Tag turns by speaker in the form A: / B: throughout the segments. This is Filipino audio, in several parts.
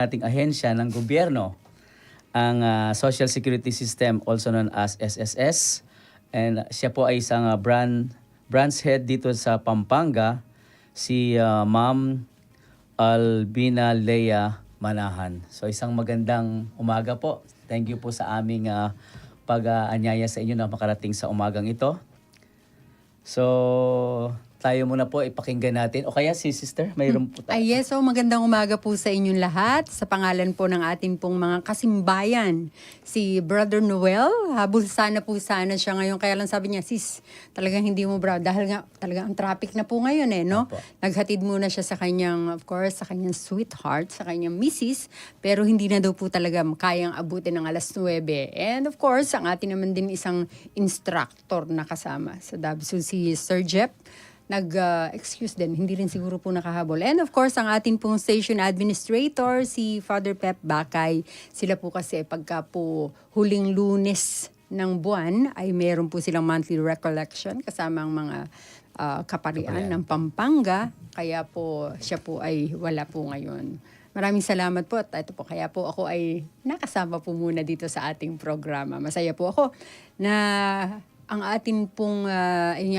A: ating ahensya ng gobyerno, ang Social Security System, also known as SSS. And siya po ay isang branch head dito sa Pampanga, si Ma'am Albina Lea Manahan. So isang magandang umaga po. Thank you po sa aming pag-anyaya sa inyo na makarating sa umagang ito. So tayo muna po ipakinggan natin. O kaya si Sister, mayroon po tayo.
B: Yes, so magandang umaga po sa inyong lahat. Sa pangalan po ng ating pong mga kasimbayan, si Brother Noel. Habol sana siya ngayon. Kaya lang sabi niya, sis, talagang hindi mo bro. Dahil nga talagang ang traffic na po ngayon no?
A: Opo.
B: Naghatid muna siya sa kanyang, of course, sa kanyang sweetheart, sa kanyang misis. Pero hindi na daw po talaga kayang abutin ng alas 9. And of course, ang atin naman din isang instructor na kasama sa Dabso, si Sir Jeff. Excuse din, hindi rin siguro po nakahabol. And of course, ang ating pong station administrator, si Father Pep Bakay, sila po kasi pagka po huling Lunes ng buwan, ay meron po silang monthly recollection kasama ang mga kaparian ng Pampanga. Kaya po, siya po ay wala po ngayon. Maraming salamat po. At ito po, kaya po ako ay nakasama po muna dito sa ating programa. Masaya po ako na ang ating pong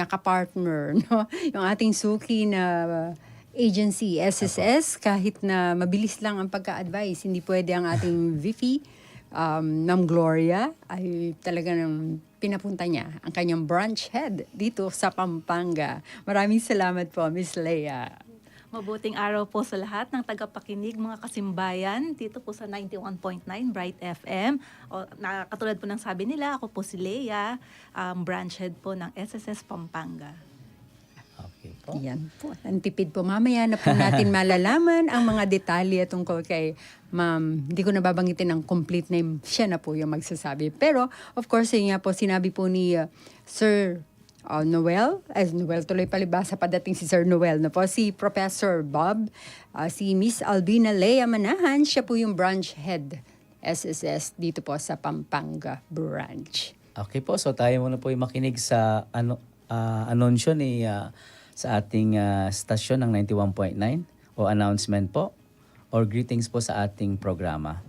B: kapartner, no? Yung ating suki na agency, SSS, kahit na mabilis lang ang pagka-advise, hindi pwede ang ating VP, Ma'am Gloria, ay talagang pinapunta niya ang kanyang branch head dito sa Pampanga. Maraming salamat po, Miss Leia.
C: Mabuting araw po sa lahat ng tagapakinig, mga kasimbayan, dito po sa 91.9 Bright FM. Katulad po ng sabi nila, ako po si Leia, branch head po ng SSS Pampanga.
A: Okay po.
B: Yan po. Antipid po. Mamaya na po natin malalaman ang mga detalye tungkol kay Ma'am. Hindi ko nababanggitin ang complete name. Siya na po yung magsasabi. Pero, of course, yun nga po, sinabi po ni Sir Noel, Noel tuloy palibasa padating si Sir Noel na po, si Professor Bob, si Miss Albina Lea Manahan, siya po yung branch head SSS dito po sa Pampanga branch.
A: Okay po, so tayo muna po yung makinig sa anunsyo ni sa ating stasyon ng 91.9 o announcement po or greetings po sa ating programa.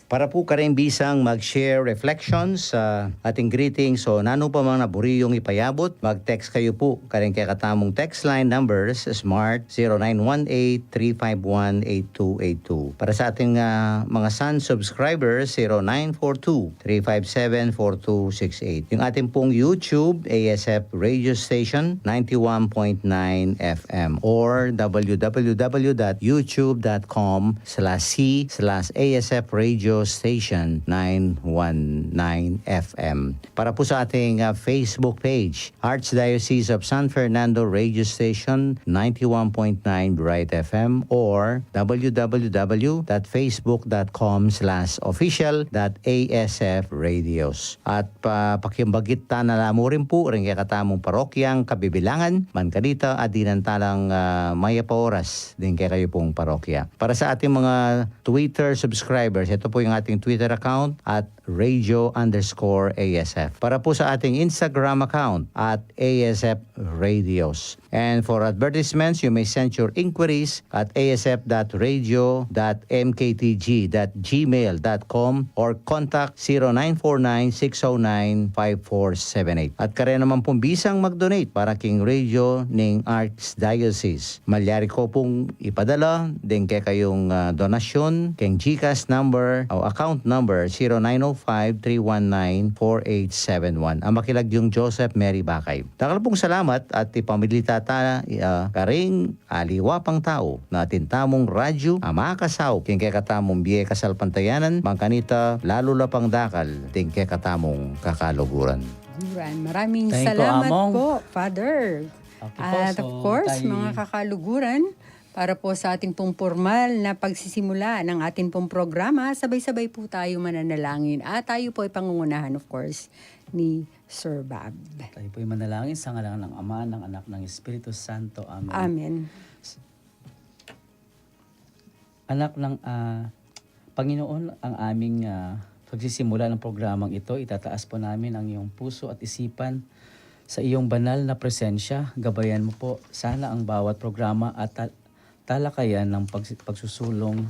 D: Para po karimbisang mag-share reflections sa ating greetings o nano pa mga naburiyong ipayabot, mag-text kayo po karing kaya katamong text line numbers Smart 0918-351-8282. Para sa ating mga Sun subscribers 0942-357-4268. Yung ating pong YouTube ASF Radio Station 91.9 FM or www.youtube.com/c/ASF Radio Station 919 FM. Para po sa ating Facebook page, Archdiocese of San Fernando Radio Station 91.9 Bright FM or www.facebook.com/official.asfradios. At pakimbagit na mo rin po rin kaya katamong parokyang Kabibilangan, Mankanita at dinantalang Maya Paoras din kaya kayo pong parokya. Para sa ating mga Twitter subscribers, ito po yung ating Twitter account at radio_ASF. Para po sa ating Instagram account at ASF Radios. And for advertisements, you may send your inquiries at asf.radio.mktg.gmail.com or contact 0949-609-5478. At kaya naman pong bisang mag-donate para king radio ng Archdiocese. Malyari ko pong ipadala din kaya kayong donasyon king GCash number o account number 0905-319-4871. Ang makilag yung Joseph Mary Bakay. Takal pong salamat at ipamilita karing aliwapang tao na tintamong radyo amakasaw king kaya katamong biye kasalpantayanan Mangkanita lalo lapang dakal ting kaya katamong kakaluguran.
B: Maraming
A: Thank you,
B: salamat
A: Among.
B: po, Father.
A: Okay po,
B: At
A: so
B: of course,
A: tayo-
B: mga kakaluguran, para po sa ating pong formal na pagsisimula ng ating pong programa, sabay-sabay po tayo mananalangin. At tayo po ay pangungunahan, of course, ni Sir Bob.
A: Tayo po yung manalangin sa ngalan ng Ama, ng Anak, ng Espiritu Santo. Amen.
B: Amen.
A: Anak ng Panginoon, ang aming pagsisimula ng programang ito, itataas po namin ang iyong puso at isipan sa iyong banal na presensya. Gabayan mo po sana ang bawat programa at talakayan ng pagsusulong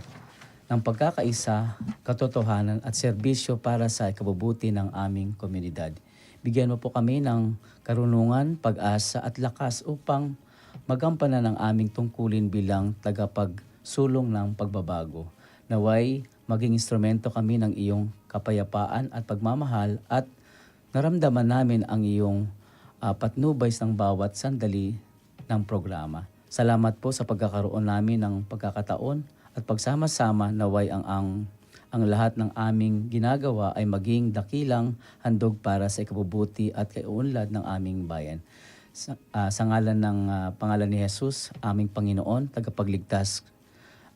A: ng pagkakaisa, katotohanan at serbisyo para sa ikabubuti ng aming komunidad. Bigyan mo po kami ng karunungan, pag-asa at lakas upang magampanan ang aming tungkulin bilang tagapagsulong ng pagbabago. Naway maging instrumento kami ng iyong kapayapaan at pagmamahal at naramdaman namin ang iyong patnubay ng bawat sandali ng programa. Salamat po sa pagkakaroon namin ng pagkakataon at pagsama-sama naway ang lahat ng aming ginagawa ay maging dakilang handog para sa ikabubuti at kaiunlad ng aming bayan. Sa ngalan ng pangalan ni Jesus, aming Panginoon, tagapagligtas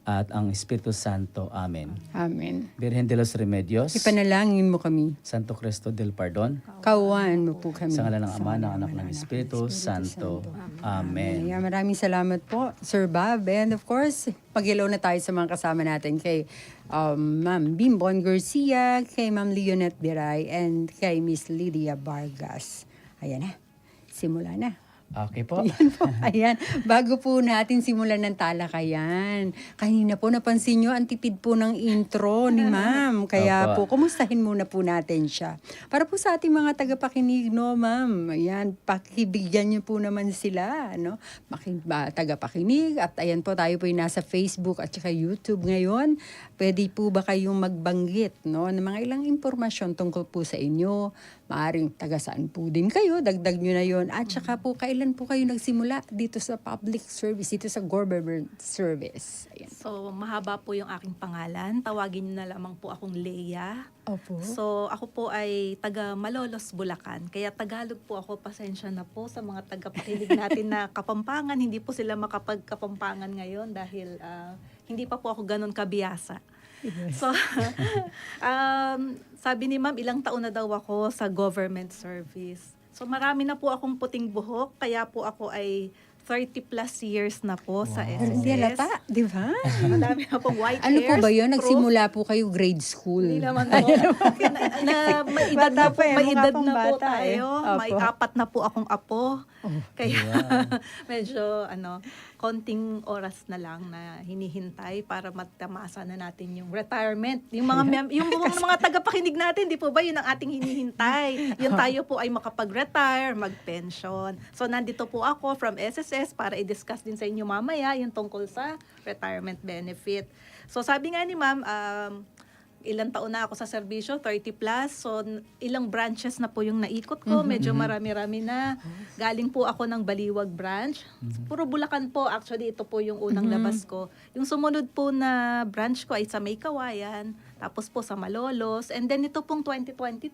A: at ang Espiritu Santo. Amen.
B: Amen.
A: Virgen de los Remedios,
B: Ipanalangin mo kami.
A: Santo Cristo del Pardon,
B: Kawaan mo po kami.
A: sa ngalan ng Ama, ng Anak, ng Espiritu Santo. Amen.
B: Ayan, maraming salamat po, Sir Bob. And of course, pag-hello na tayo sa mga kasama natin kay Ma'am Bimbon Garcia, kay Ma'am Leonette Biray, and kay Miss Lydia Vargas. Ayan na, simula na.
A: Okay po.
B: Ayan po, ayan. Bago po natin simulan ng talakayan, kanina po napansin nyo, ang tipid po ng intro ni ma'am. Kaya po,
A: Opo.
B: kumustahin muna po natin siya. Para po sa ating mga tagapakinig, no, ma'am, ayan, pakibigyan nyo po naman sila, no? Tagapakinig, at ayan po, tayo po yung nasa Facebook at saka YouTube ngayon. Pwede po ba kayong magbanggit, no, ng mga ilang impormasyon tungkol po sa inyo? Maaring taga saan po din kayo, dagdag nyo na yon. At saka po, kailan po kayo nagsimula dito sa public service, dito sa government service? Ayan.
C: So, mahaba po yung aking pangalan. Tawagin niyo na lamang po akong Leia.
B: Opo.
C: So, ako po ay taga Malolos, Bulacan. Kaya Tagalog po ako, pasensya na po sa mga tagapakinig natin na Kapampangan. Hindi po sila makapagkapampangan ngayon dahil hindi pa po ako ganun kabiyasa. So, sabi ni ma'am, ilang taon na daw ako sa government service. So, marami na po akong puting buhok, kaya po ako ay 30 plus years na po sa SSS.
B: Pero hindi halata, di ba?
C: Madami na pong white
B: Ano po
C: hairs.
B: ba yun?
C: proof.
B: Nagsimula po kayo grade school?
C: Hindi naman po. May edad
B: Bata
C: na po,
B: pa eh,
C: may
B: mukha
C: edad
B: pang
C: na po
B: bata eh.
C: tayo. May
B: Opo.
C: 4 na po akong apo.
B: Oh.
C: Kaya medyo konting oras na lang na hinihintay para matamasa na natin yung retirement. Yung mga tagapakinig natin, di po ba yun ang ating hinihintay? Yung tayo po ay makapag-retire, mag-pension. So nandito po ako from SSS para i-discuss din sa inyo mamaya yung tungkol sa retirement benefit. So sabi nga ni ma'am, ilang taon na ako sa serbisyo, 30 plus. So, ilang branches na po yung naikot ko. Medyo marami-rami na. Galing po ako ng Baliwag branch. Puro Bulacan po. Actually, ito po yung unang labas ko. Yung sumunod po na branch ko ay sa May Kawayan. Tapos po sa Malolos. And then ito pong 2022,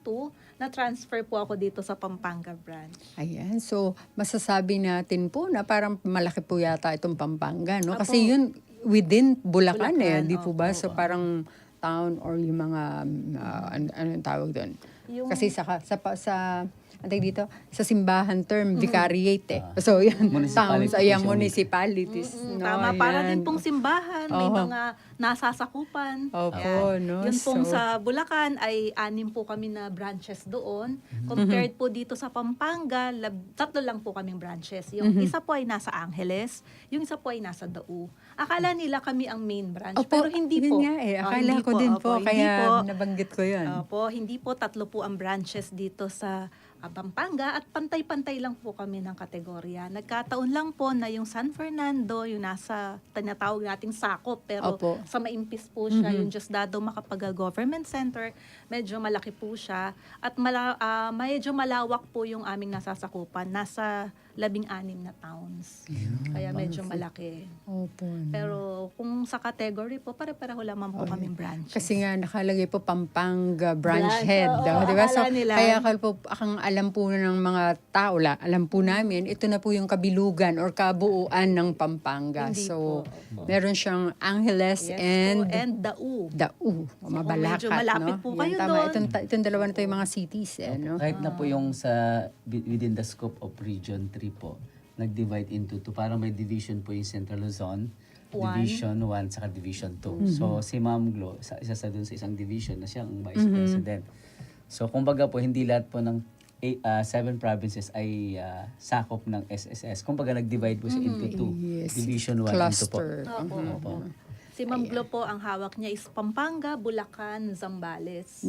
C: na-transfer po ako dito sa Pampanga branch.
B: Ayan, so masasabi natin po na parang malaki po yata itong Pampanga, no?
C: Opo.
B: Kasi yun within Bulacan eh,
C: Bulacan,
B: di po ba?
C: opo.
B: So parang town or yung mga, anong tawag doon?
C: Yung-
B: Kasi antay dito, sa simbahan term, vicariate eh. So yan,
A: Municipality
B: towns, ayan,
A: po siya.
B: municipalities. No?
C: Tama, para
B: Ayan.
C: din pong simbahan, may
B: Oo.
C: mga nasasakupan.
B: Opo,
C: Ayan.
B: no?
C: Yun pong
B: So-
C: sa Bulacan ay 6 po kami na branches doon. Compared po dito sa Pampanga, 3 lang po kaming branches. Yung isa po ay nasa Angeles, yung isa po ay nasa Dau. Akala nila kami ang main branch,
B: Opo,
C: pero hindi
B: yun
C: po.
B: nga eh.
C: Oh,
B: Akala
C: hindi
B: ko din po,
C: Opo, hindi
B: kaya
C: po.
B: nabanggit ko yun.
C: Opo, hindi po 3 po ang branches dito sa Pampanga at pantay-pantay lang po kami ng kategorya. Nagkataon lang po na yung San Fernando, yung nasa tinatawag nating sakop, pero
B: Opo.
C: sa Maimpis po siya, yung Diosdado Macapagal Government Center, medyo malaki po siya at medyo malawak po yung aming nasasakupan. Nasa 16 na towns. Kaya medyo malaki.
B: Opo. no?
C: Pero kung sa category po, pare-pareho lamang po kaming branches.
B: Kasi nga nakalagay po Pampanga branch
C: Branch,
B: head,
C: oo,
B: daw, di ba? So
C: akala nila.
B: kaya ang alam po ng mga tao, alam po namin, ito na po yung kabilugan or kabuuan ng Pampanga.
C: Hindi
B: So
C: po.
B: meron siyang Angeles
C: Yes
B: and
C: po, and Dau.
B: Dau,
C: medyo
B: Mabalacat,
C: malapit
B: no?
C: po
B: Yan,
C: kayo
B: tama.
C: doon.
B: Itong dalawa na to yung mga cities, eh, no?
A: Kahit na po yung within the scope of Region 3 po, nag-divide into 2. Parang may division po yung Central Luzon, Division 1, saka Division 2. So, si Ma'am Glo, isa sa dun sa isang division na siya ang Vice President. So, kumbaga po, hindi lahat po ng 7 provinces ay sakop ng SSS. Kumbaga, nag-divide po siya into 2.
B: Yes.
A: Division 1 into po.
B: Cluster.
C: Opo.
A: Opo.
C: Si Ma'am Glo po, ang hawak niya is Pampanga, Bulacan, Zambales.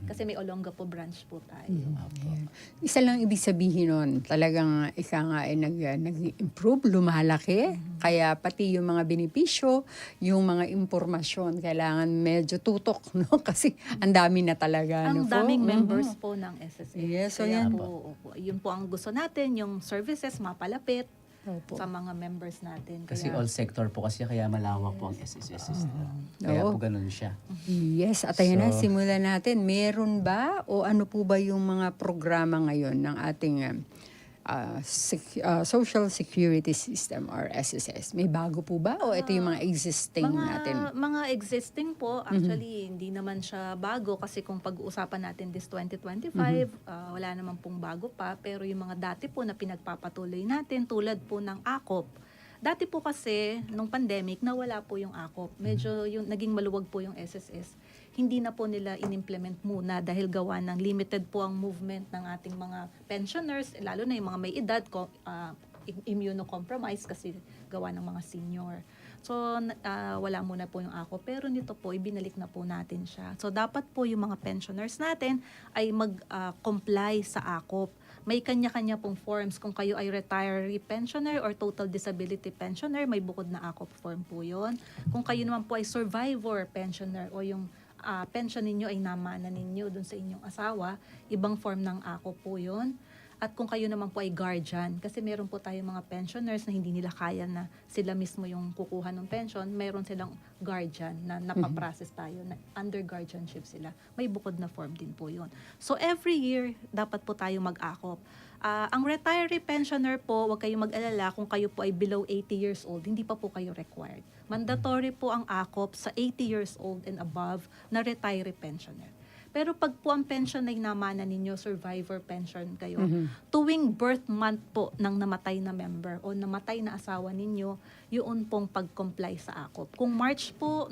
C: Kasi may Olongapo branch po tayo.
B: Ayan. Isa lang ibig sabihin nun, talagang ika nga ay nag-improve, lumalaki. Kaya pati yung mga benepisyo, yung mga impormasyon, kailangan medyo tutok, no? Kasi ang dami na talaga.
C: Ang
B: ano po?
C: daming members po ng SSS.
B: Yes, so
C: Kaya
B: yan.
C: po, opo, yun po ang gusto natin, yung services mapalapit
B: Opo.
C: sa mga members natin.
A: Kasi
C: Kaya,
A: all sector po kasi kaya malawak po ang SSS system. Kaya
B: Oo.
A: po ganun siya.
B: Yes, at ayan na,
A: So-
B: simulan natin. Meron ba o ano po ba yung mga programa ngayon ng ating Social Security System or SSS? May bago po ba o ito yung mga existing natin?
C: Mga existing po, actually, hindi naman siya bago kasi kung pag-uusapan natin this 2025, wala naman pong bago pa. Pero yung mga dati po na pinagpapatuloy natin, tulad po ng AKOP. Dati po kasi, nung pandemic, nawala po yung AKOP. Medyo yung, naging maluwag po yung SSS. Hindi na po nila in-implement muna dahil gawa ng limited po ang movement ng ating mga pensioners, lalo na yung mga may edad, immunocompromised kasi gawa ng mga senior. So, wala muna po yung AKOP. Pero nito po, ibinalik na po natin siya. So, dapat po yung mga pensioners natin ay mag-comply sa AKOP. May kanya-kanya pong forms. Kung kayo ay retiree pensioner or total disability pensioner, may bukod na AKOP form po yun. Kung kayo naman po ay survivor pensioner o yung pension ninyo ay namana ninyo dun sa inyong asawa, ibang form ng AKOP po yun. At kung kayo naman po ay guardian, kasi meron po tayong mga pensioners na hindi nila kaya na sila mismo yung kukuha ng pension, meron silang guardian na napaprocess tayo, na under guardianship sila. May bukod na form din po yun. So every year, dapat po tayo mag-AKOP. Ang retiree pensioner po, huwag kayong mag-alala kung kayo po ay below 80 years old, hindi pa po kayo required. Mandatory po ang AKOP sa 80 years old and above na retiree pensioner. Pero pag po ang pension ay namana ninyo, survivor pension kayo, tuwing birth month po ng namatay na member o namatay na asawa ninyo, yun pong pag-comply sa AKOP. Kung March po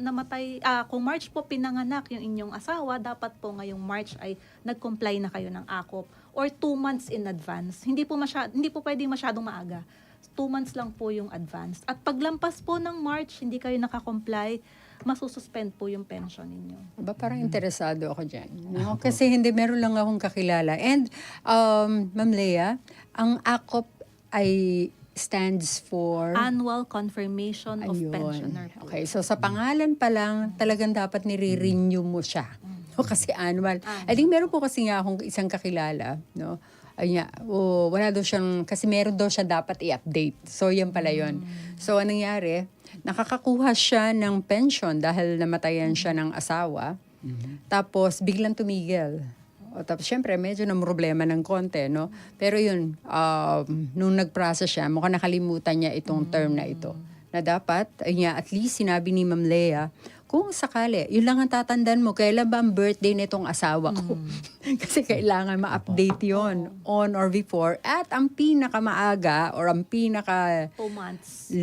C: pinanganak yung inyong asawa, dapat po ngayong March ay nag-comply na kayo ng AKOP or 2 months in advance. Hindi po pwedeng masyadong maaga. 2 months lang po yung advance. At paglampas po ng March, hindi kayo nakakomply, masususpend po yung pension ninyo.
B: Ba, parang interesado ako dyan. No? Kasi meron lang akong kakilala. And, Ma'am Lea, ang AKOP ay stands for...
C: Annual Confirmation of
B: Ayun.
C: Pensioner po.
B: Okay, so sa pangalan pa lang, talagang dapat nire-renew mo siya. No? Kasi annual. I think meron po kasi nga akong isang kakilala, no? Ayun, wala daw siyang, kasi meron daw siya dapat i-update. So, yan pala yun. So, anong nangyari? Nakakakuha siya ng pension dahil namatayan siya ng asawa. Tapos, biglang tumigil. Tapos, syempre, medyo na problema ng konti, no? Pero yun, nung nag-process siya, mukhang nakalimutan niya itong term na ito. Na dapat, ayun, at least sinabi ni Ma'am Lea, kung sakali, yun lang ang tatandaan mo, kailan ba ang birthday nitong asawa ko? Kasi kailangan ma-update yon on or before. At ang pinakamaaga or ang
C: 2 months.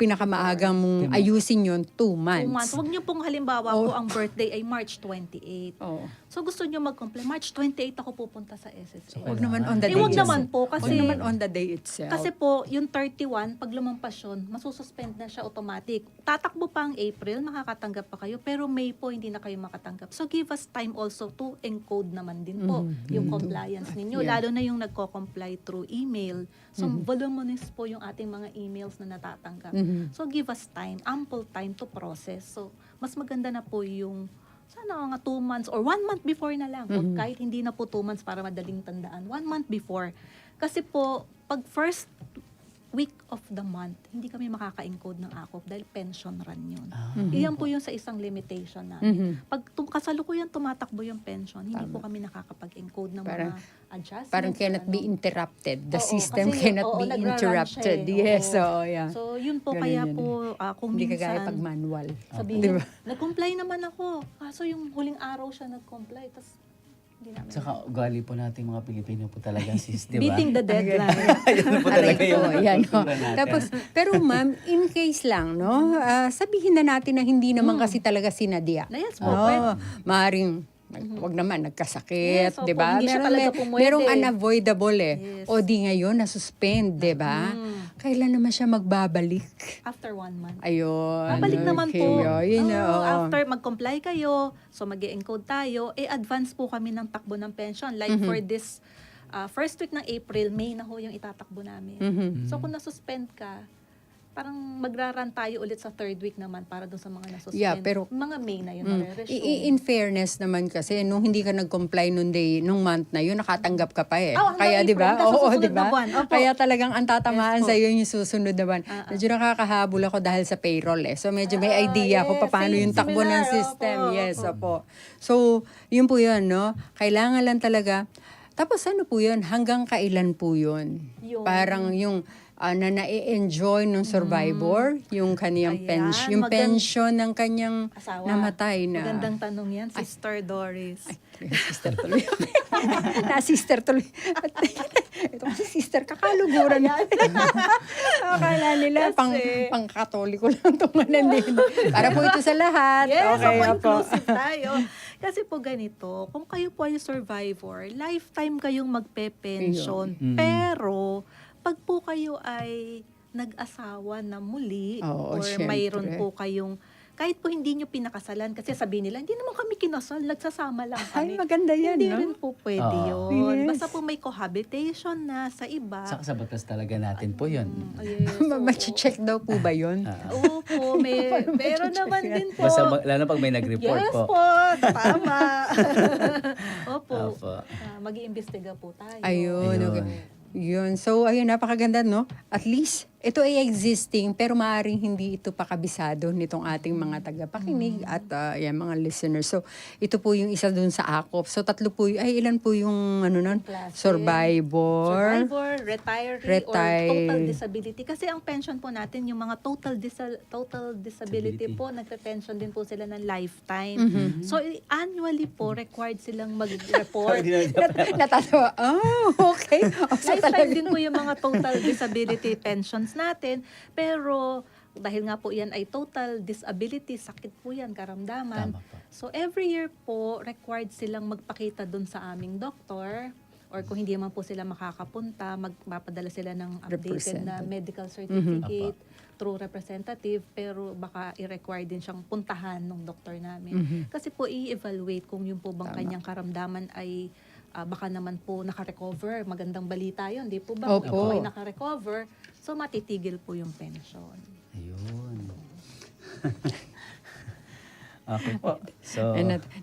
B: pinakamaagang mong ayusin yun, 2 months.
C: 2 months. Huwag niyo pong halimbawa po ang birthday ay March 28.
B: Oo.
C: So gusto niyo mag-comply. March 28 ako pupunta sa SSA.
B: Huwag naman on the day.
C: Huwag naman po
B: Huwag
C: kasi
B: naman on the day itself.
C: kasi po yung 31 pag lumampas yun, masususpend na siya automatic. Tatakbo pa ang April, makakatanggap pa kayo, pero May po hindi na kayo makatanggap. So give us time also to encode naman din po yung compliance ninyo,
B: Yeah.
C: lalo na yung nagko-comply through email. So voluminous po yung ating mga emails na natatanggap. So give us time, ample time to process. So mas maganda na po yung sana mga 2 months or 1 month before na lang. O kahit hindi na po 2 months para madaling tandaan. 1 month before. Kasi po, pag first week of the month, hindi kami makaka-encode ng AKOP dahil pension run yun. Iyan po yung sa isang limitation namin. Pag kasalukuyan tumatakbo yung pension, hindi po kami nakakapag-encode ng
B: Parang-
C: mga adjustments.
B: Parang cannot be interrupted. The
C: Oo,
B: system
C: kasi,
B: cannot be
C: nagra-run
B: interrupted.
C: siya eh.
B: Yes,
C: Oo.
B: so yeah.
C: So, yun po,
B: Ganun
C: kaya
B: yun
C: po, kung
B: Hindi
C: minsan,
B: kagaya pag manual.
C: sabihin,
B: Di ba?
C: nag-comply naman ako. Kaso yung huling araw siya nag-comply, tapos hindi namin.
A: Saka ugali po natin mga Pilipino po talaga sis, di ba?
C: Beating the deadline.
A: Yan po talaga
B: Aray
A: yung
B: ko, yan, no.
A: kultura natin.
B: Tapos, pero ma'am, in case lang, no, sabihin na natin na hindi naman kasi talaga sinadya.
C: Na yes po, pwede.
B: Maaaring, wag naman, nagkasakit,
C: Yes, opo,
B: di ba?
C: hindi siya talaga pumwede.
B: Merong unavoidable eh.
C: Yes.
B: O di ngayon, nasuspend, di ba? Kailan naman siya magbabalik?
C: After 1 month.
B: Ayun.
C: Babalik naman
B: okay.
C: po.
B: Yun,
C: Oo,
B: oo.
C: after mag-comply kayo, so mag-encode tayo, advance po kami ng takbo ng pension. Like for this first week ng April, May na ho yung itatakbo namin. So kung nasuspend ka, parang magraran tayo ulit sa third week naman para doon sa mga nasuspend.
B: Yeah, pero-
C: mga May na yun
B: Mm.
C: resume.
B: In fairness naman kasi, nung hindi ka nag-comply nung month na yun, nakatanggap ka pa eh.
C: Oh, hanggang
B: Kaya, di ba?
C: April, hanggang sa
B: Oo,
C: susunod
B: di ba?
C: na buwan. Opo.
B: Kaya talagang ang tatamaan
C: Yes po.
B: sa iyo yung susunod na buwan. Medyo nakakahabol ako dahil sa payroll eh. So, medyo may idea
C: yes,
B: ako paano yung takbo
C: similar.
B: ng system.
C: Opo,
B: Yes,
C: opo.
B: opo. So, yun po yun, no? Kailangan lang talaga. Tapos ano po yun? Hanggang kailan po yun?
C: Yun.
B: Parang yung na na-enjoy ng survivor, yung kaniyang
C: Ayan,
B: pension, yung pension ng kanyang
C: Asawa.
B: namatay na.
C: Magandang tanong yan, Sister Doris.
B: Sister tuloy. Na-sister tuloy. Ito kasi sister, kakaluguran na. Akala nila,
C: Kasi-
B: pang-katoliko lang itong din. Para po ito sa lahat.
C: Yes,
B: Okay,
C: opo,
B: opo.
C: inclusive tayo. Kasi po ganito, kung kayo po ay survivor, lifetime kayong magpe-pension. Pero, pag po kayo ay nag-asawa na muli,
B: Oo,
C: or
B: syempre.
C: mayroon po kayong, kahit po hindi nyo pinakasalan, kasi sabihin nila, hindi naman kami kinasal, nagsasama lang
B: Ay,
C: kami.
B: maganda yan,
C: Hindi
B: no?
C: rin po pwede
A: Oo.
C: yun.
B: Yes.
C: Basta po may cohabitation na sa iba.
A: Saka sa batas talaga natin po yun.
C: Yes, oo.
B: Ma-check daw po ba yun?
C: Opo, meron naman din po.
A: Basta lalo pag may nag-report
C: Yes
A: po.
C: po, tama. Opo.
A: Opo.
C: Mag-iimbestiga po tayo.
B: Ayun,
A: Ayun.
B: okay. Yun. So, ayun, napakaganda, no? At least, ito ay existing, pero maaaring hindi ito pakabisado nitong ating mga tagapakinig at yan, mga listeners. So, ito po yung isa dun sa AKOP. So, tatlo po, ilan po yung, ano nun?
C: Klase.
B: Survivor.
C: Retiree, or total disability. Kasi ang pension po natin, yung mga total disability po, nagpe-pension din po sila ng lifetime. So, annually po, required silang mag-report.
B: Natatawa. Oh, okay. O, so,
C: Lifetime din po yung mga total disability pensions natin. Pero dahil nga po yan ay total disability, sakit po yan, karamdaman.
A: Tama po.
C: So every year po, required silang magpakita dun sa aming doktor. Or kung hindi man po sila makakapunta, magpapadala sila ng updated na
B: Represented.
C: medical certificate through representative. Pero baka i-require din siyang puntahan ng doktor namin. Kasi po i-evaluate kung yung po bang kanyang karamdaman ay baka naman po naka-recover. Magandang balita yun, di po ba?
B: Opo.
C: Kung ito ay naka-recover, so matitigil po yung pension.
A: Ayun. Okay po. So,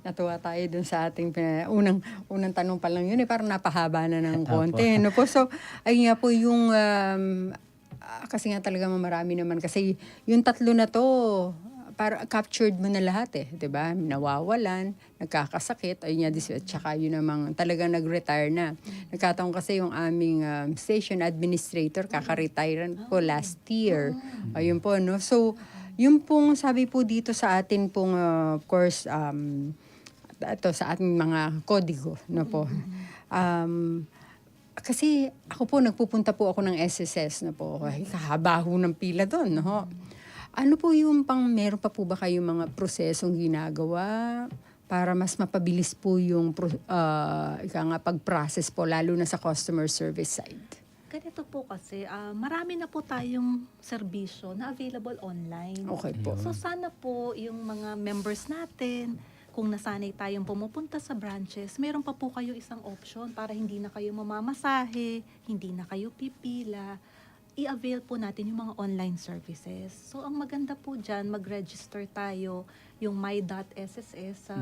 B: natuwa tayo dun sa ating unang tanong pa lang yun. Parang napahaba na ng konti. No po? So, ayun nga po yung, kasi nga talaga marami naman. Kasi yung tatlo na to, para captured mo na lahat eh, 'di ba? Nawawalan, nagkakasakit, ayun nga at saka yun namang talagang nag-retire na. Nagkataon kasi yung aming station administrator kaka-retire po last year. Ayun po, no. So, yung pong sabi po dito sa atin pong of course ito sa ating mga kodigo, no po. Kasi ako po nagpupunta po ako ng SSS na po. Ay, kahaba ho ng pila doon, no. Ano po yung meron pa po ba kayong mga prosesong ginagawa para mas mapabilis po yung pag-process po, lalo na sa customer service side?
C: Ganito po kasi, marami na po tayong serbisyo na available online.
B: Okay po.
C: So sana po yung mga members natin, kung nasanay tayong pumupunta sa branches, meron pa po kayo isang option para hindi na kayo mamamasahe, hindi na kayo pipila, i-avail po natin yung mga online services. So, ang maganda po dyan, mag-register tayo yung my.sss sa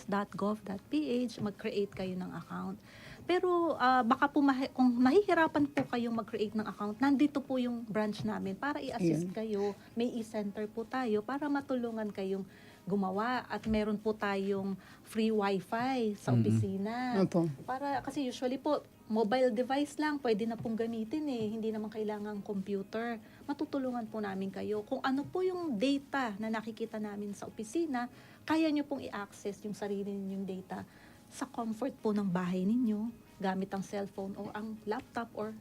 C: www.sss.gov.ph, mag-create kayo ng account. Pero baka po kung mahihirapan po kayong mag-create ng account, nandito po yung branch namin para i-assist kayo. May e-center po tayo para matulungan kayong gumawa at meron po tayong free wifi sa opisina.
B: Opo.
C: Para kasi usually po mobile device lang pwede na pong gamitin hindi naman kailangan computer. Matutulungan po namin kayo kung ano po yung data na nakikita namin sa opisina, kaya nyo pong i-access yung sarili ninyong data sa comfort po ng bahay ninyo gamit ang cellphone o ang laptop or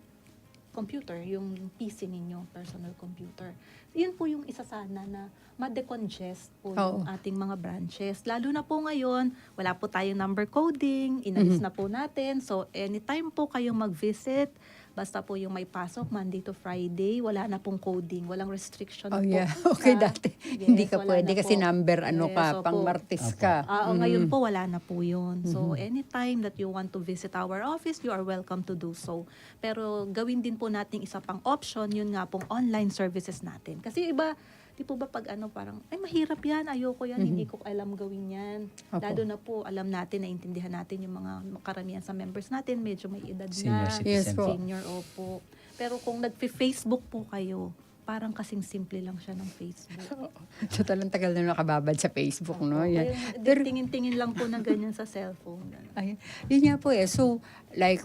C: computer, yung PC ninyo, personal computer. Yun po yung isa sana na ma-decongest po yung ating mga branches. Lalo na po ngayon, wala po tayong number coding, inalis na po natin. So, anytime po kayong mag-visit, Basta po yung may pasok Monday to Friday, wala na pong coding, walang restriction
B: Oh
C: po.
B: yeah, okay
C: sa-
B: dati.
C: Yes,
B: Hindi ka
C: wala
B: pwede
C: na
B: kasi
C: po.
B: number ano
C: Yes,
B: ka,
C: opo.
B: pang martis ka.
C: Ngayon po wala na po yun. So anytime that you want to visit our office, you are welcome to do so. Pero gawin din po natin isa pang option, yun nga pong online services natin. Kasi iba, di po ba pag parang, ay mahirap yan, ayoko yan, hindi ko alam gawin yan.
B: Opo.
C: Lalo na po, alam natin, naintindihan natin yung mga karamihan sa members natin, medyo may edad
A: Senior
C: na.
A: citizen
B: Yes po.
C: Senior, opo. Pero kung nagpe-Facebook po kayo, parang kasing simple lang siya ng Facebook.
B: Total, ang tagal na nakababad sa Facebook, no?
C: Kaya
B: Yan. Pero,
C: tingin-tingin lang po ng ganyan sa cellphone. Ganun.
B: ay, yun nga po eh. So, like,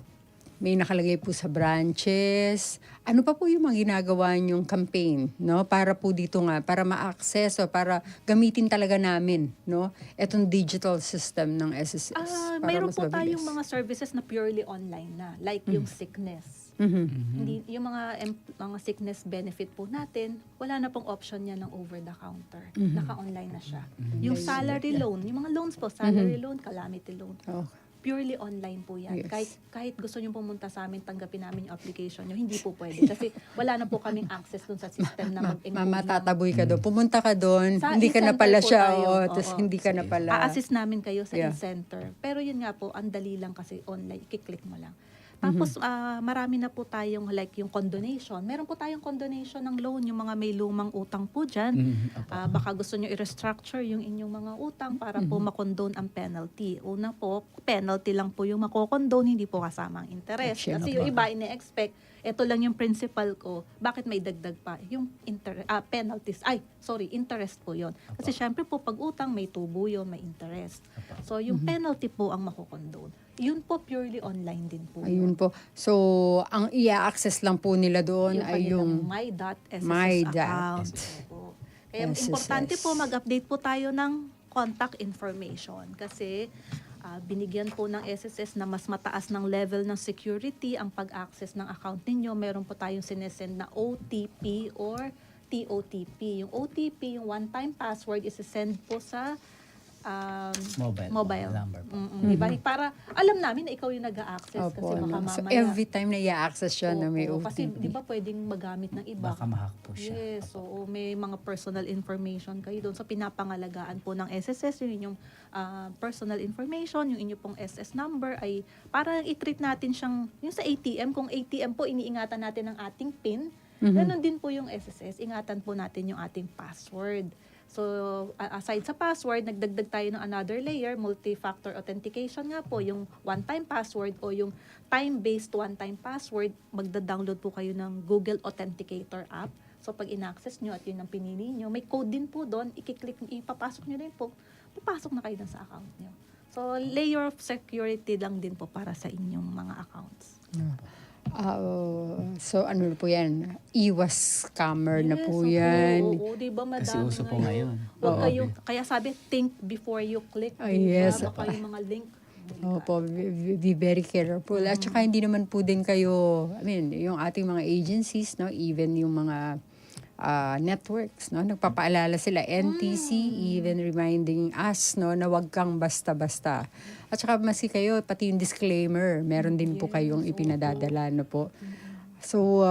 B: may nakalagay po sa branches. Ano pa po yung mga ginagawa niyong campaign, no? Para po dito nga, para ma-access o para gamitin talaga namin, no? Etong digital system ng SSS. para
C: Mayroon
B: mas
C: po
B: mabilis.
C: tayong mga services na purely online na, like yung sickness.
B: Mhm.
C: Hindi yung mga sickness benefit po natin, wala na pong option niya ng over the counter. Naka-online na siya. Yung salary loan, yung mga loans po, salary loan, calamity loan.
B: Oh.
C: Purely online po yan.
B: Yes.
C: Kahit gusto nyo pumunta sa amin, tanggapin namin yung application nyo, hindi po pwede. Kasi wala na po kaming access dun sa system na mag-encode.
B: Mama, tataboy ka doon. Pumunta ka doon,
C: Sa
B: hindi ka na
C: e-center
B: pala
C: po
B: siya,
C: tayo.
B: tapos
C: Oo.
B: hindi ka na pala.
C: A-assist namin kayo sa
B: Yeah.
C: e-center. Pero yun nga po, ang dali lang kasi online, i-click mo lang. Tapos marami na po tayong like yung condonation. Meron po tayong condonation ng loan, yung mga may lumang utang po dyan. Baka gusto nyo i-restructure yung inyong mga utang para po makondone ang penalty. Una po, penalty lang po yung makokondone, hindi po kasama ang interest.
B: Action,
C: Kasi yung iba ine-expect, ito lang yung principal ko, bakit may dagdag pa? Yung penalties, interest po yon. Kasi syempre po, pag utang, may tubo yun, may interest. So, yung penalty po ang makokondone. Yun po, purely online din po.
B: Ayun po. So, ang i-access lang po nila doon ay yung
C: my.sss
B: My
C: account.
A: dot.
C: Opo. Kaya
B: SSS.
C: importante po mag-update po tayo ng contact information kasi binigyan po ng SSS na mas mataas ng level ng security ang pag-access ng account ninyo. Meron po tayong sinesend na OTP or TOTP. Yung OTP, yung one-time password, is-send po sa
A: Mobile number po.
C: Diba? Para alam namin na ikaw yung nag-a-access kasi
B: Opo,
C: baka
B: no? So,
C: mamaya.
B: every time na i-access siya na may
C: Oo,
B: OTP.
C: kasi di ba pwedeng magamit ng iba?
A: Baka ma-hack po siya.
C: Yes, so may mga personal information kayo doon. So pinapangalagaan po ng SSS yung inyong personal information, yung inyong pong SS number ay para i-treat natin siyang, yung sa ATM, kung ATM po iniingatan natin ang ating PIN, ganun din po yung SSS, ingatan po natin yung ating password. So, aside sa password, nagdagdag tayo ng another layer, multi-factor authentication nga po, yung one-time password o yung time-based one-time password, magda-download po kayo ng Google Authenticator app. So, pag in-access nyo at yun ang pinili nyo, may code din po doon, i-click, ipapasok nyo din po, papasok na kayo dun sa account nyo. So, layer of security lang din po para sa inyong mga accounts.
B: So, ano po yan? Iwas scammer na po
C: Yes,
B: yan.
C: Oo, di ba madami
A: Kasi uso po ngayon.
C: Huwag
B: Oo.
C: kayo, kaya sabi, think before you click.
B: Ah,
C: di ba?
B: yes.
C: Baka yung mga link.
B: Opo, be very careful. At saka hindi naman po din kayo, yung ating mga agencies, no, even yung mga networks, no, nagpapaalala sila, NTC, even reminding us, no, na wag kang basta-basta. At saka maski kayo, pati yung disclaimer, meron din po kayong ipinadadala, no po. So,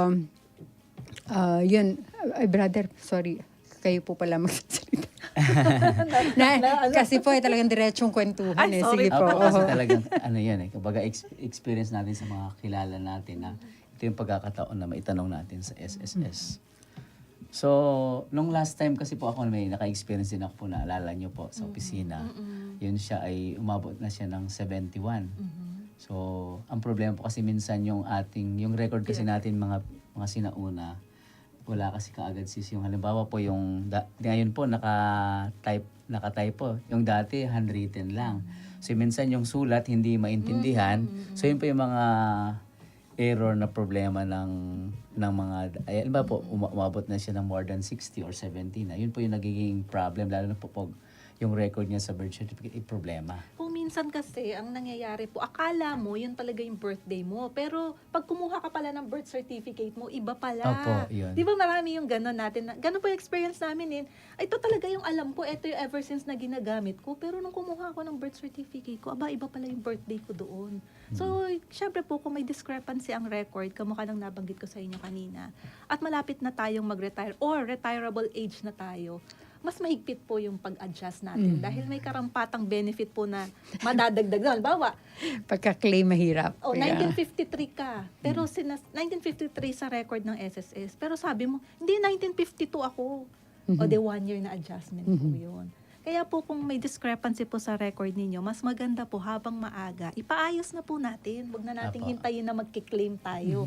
B: yun, ay brother, sorry, kayo po pala magsasalita. Kasi po ay talagang diretsong kwentuhan.
C: Ay, sorry.
B: Sige po.
A: Kasi
B: Oo.
A: talagang ano yan kumbaga experience natin sa mga kilala natin na ito yung pagkakataon na maitanong natin sa SSS. So, nung last time kasi po ako may naka-experience din ako po, naalala nyo po sa opisina. Yun siya ay umabot na siya ng 71. So, ang problema po kasi minsan yung record kasi natin mga sinauna, wala kasi kaagad yung halimbawa po yung ngayon po naka-type po. Yung dati handwritten lang. So minsan yung sulat hindi maintindihan. So yun po yung mga error na problema ng mga halimbawa po umabot na siya ng more than 60 or 70 na. Yun po yung nagiging problem lalo na po pag yung record niya sa birth certificate ay problema.
C: Kung minsan kasi, ang nangyayari po, akala mo, yun talaga yung birthday mo. Pero, pag kumuha ka pala ng birth certificate mo, iba pala.
A: Opo, yun.
C: Di ba marami yung gano'n natin? Gano'n po yung experience namin Ito talaga yung alam ko, ito yung ever since na ginagamit ko. Pero nung kumuha ako ng birth certificate ko, iba pala yung birthday ko doon. So, syempre po, kung may discrepancy ang record, kamukha ng nabanggit ko sa inyo kanina, at malapit na tayong mag-retire or retirable age na tayo, mas mahigpit po yung pag-adjust natin dahil may karampatang benefit po na madadagdag doon. Bawa,
B: Pagka-claim mahirap.
C: 1953 ka, pero 1953 sa record ng SSS, pero sabi mo, hindi, 1952 ako. O de 1 year na adjustment po yun. Kaya po kung may discrepancy po sa record ninyo, mas maganda po habang maaga, ipaayos na po natin. Huwag na nating
A: Apo.
C: hintayin na magkiklaim tayo.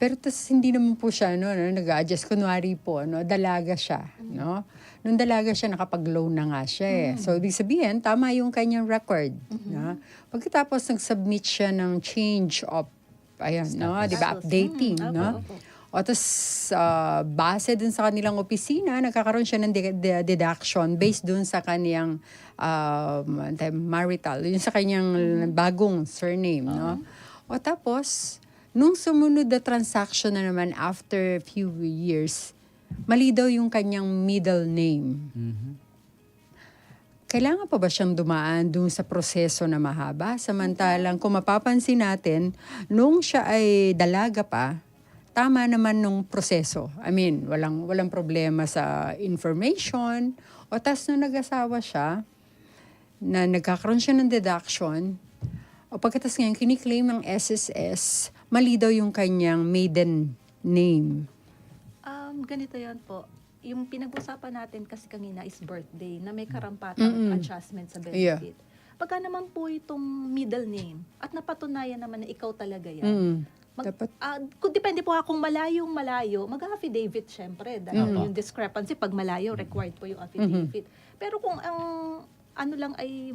B: Pero tas hindi naman po siya nag-adjust. Kunwari po, dalaga siya. No? Nung dalaga siya, nakapag-loan na nga siya eh. So, ibig sabihin, tama yung kanyang record. No? Pagkatapos, nag-submit siya ng change of, di ba, updating.
C: Opo,
B: No?
C: opo.
B: O tapos, base dun sa kanilang opisina, nagkakaroon siya ng deduction based dun sa kanyang marital, yun sa kanyang bagong surname. No? O tapos, nung sumunod na transaction na naman after a few years, mali daw yung kanyang middle name. Kailangan pa ba siyang dumaan dun sa proseso na mahaba? Samantalang kung mapapansin natin, nung siya ay dalaga pa, tama naman nung proseso. I mean, walang problema sa information. O tas nung nag-asawa siya, na nagkakaroon siya ng deduction, o pagkatas ngayon, kiniklaim ng SSS, mali daw yung kanyang maiden name.
C: Ganito yan po. Yung pinag-usapan natin kasi kanina is birthday na may karampatang adjustment sa benefit. Pagka naman po itong middle name at napatunayan naman na ikaw talaga yan,
B: Dapat,
C: kung depende po kung malayo, mag-affidavit syempre. Dahil yung discrepancy, pag malayo, required po yung affidavit. Pero kung ang ano lang ay,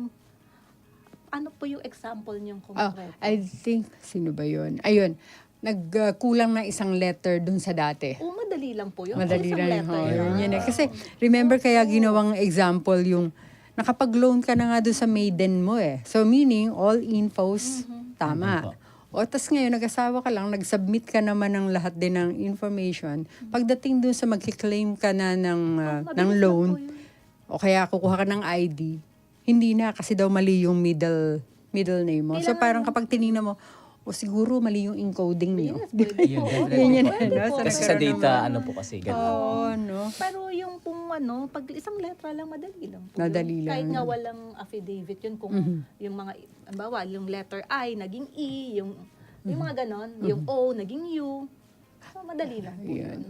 C: ano po yung example niyong konkreto?
B: I think, sino ba yun? Ayun, nagkulang na isang letter dun sa dati.
C: Madali lang po yun.
B: Madali
C: Isang
B: lang
C: letter
B: yun. Kasi, remember kaya ginawang example yung nakapag-loan ka na nga doon sa maiden mo eh. So, meaning, all infos, tama. O, tas ngayon, nag-asawa ka lang, nag-submit ka naman ng lahat din ng information. Pagdating doon sa magkiklaim ka na ng loan, o kaya kukuha ka ng ID, hindi na kasi daw mali yung middle name mo. So, parang kapag tinignan mo, siguro mali yung encoding niyo.
A: Yun, definitely po.
C: po.
A: Kasi sa data, ano po kasi, ganun.
B: Oo, no?
C: Pero yung pong pag isang letra lang, madali lang po.
B: Madali lang.
C: Kahit nga walang affidavit yun, kung yung mga, bawa, yung letter I, naging E, yung mga ganon, yung O, naging U. So, madali lang po yun.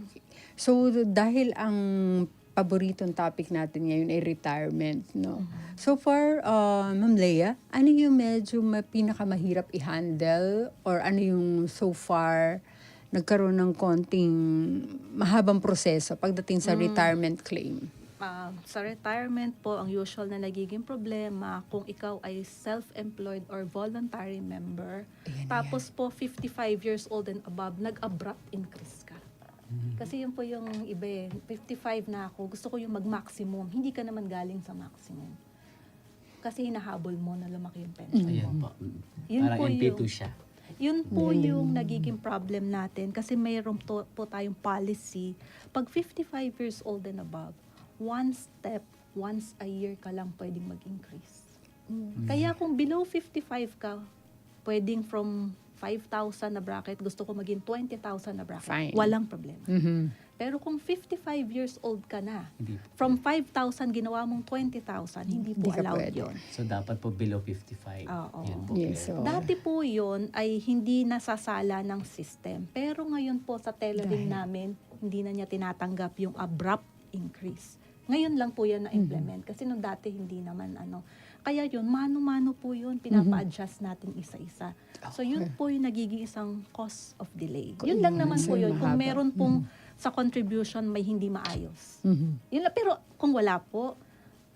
B: So, dahil ang paboritong topic natin ngayon ay retirement, no? So far, Ma'am Leia, ano yung medyo pinakamahirap i-handle or ano yung so far nagkaroon ng konting mahabang proseso pagdating sa retirement claim?
C: Sa retirement po, ang usual na nagiging problema kung ikaw ay self-employed or voluntary member, tapos po 55 years old and above, nag-abrupt increase ka. Kasi yun po yung iba 55 na ako, gusto ko yung mag-maximum. Hindi ka naman galing sa maximum. Kasi hinahabol mo na lumaki yung pension
A: Ayan
C: mo.
A: po.
C: Yun
A: Parang
C: po
A: MP2
C: yung-
A: siya.
C: Yun po yung nagiging problem natin. Kasi mayroon po tayong policy. Pag 55 years old and above, one step, once a year ka lang pwedeng mag-increase. Kaya kung below 55 ka, pwedeng from 5,000 na bracket, gusto ko maging 20,000 na bracket.
B: Fine.
C: Walang problema.
B: Mhm.
C: Pero kung 55 years old ka na,
A: Hindi.
C: from 5,000 ginawa mong 20,000, hindi po
B: Hindi ka
C: allowed
B: pwede.
C: yun.
A: So, dapat po below 55.
C: Oo.
A: Yan po.
B: Yes,
A: clear.
B: so,
C: Dati po yun ay hindi nasasala ng system. Pero ngayon po sa tailoring namin, hindi na niya tinatanggap yung abrupt increase. Ngayon lang po yan na-implement. Kasi nung dati hindi naman Kaya yun, mano-mano po yun, pinapa-adjust natin isa-isa. So yun po yung nagiging isang cause of delay. Yun lang naman po yun. Kung
B: mahaba.
C: meron pong sa contribution may hindi maayos. Yun lang. Pero kung wala po,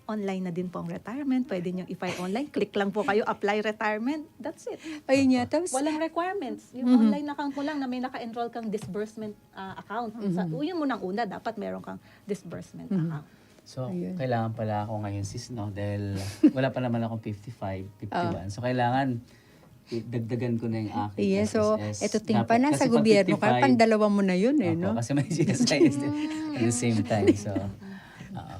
C: online na din po ang retirement. Pwede nyo i-file online. Click lang po kayo, apply retirement. That's it.
B: Ayun nga, tapos,
C: Walang requirements. Yung online account mo lang na may naka-enroll kang disbursement account. Yun mo nang una, dapat meron kang disbursement account.
A: So,
B: Ayun.
A: kailangan pala ako ngayon, sis, no? Dahil wala pa naman akong 55, 51. So, kailangan dagdagan ko na yung aking
B: Yes, so
A: SSS.
B: eto ting
A: Dapat-
B: pa na
A: kasi
B: sa
A: pag
B: gobyerno ka,
A: 55
B: pandalawa mo na yun eh,
A: Opo,
B: no?
A: kasi may GSIS din at the same time. So,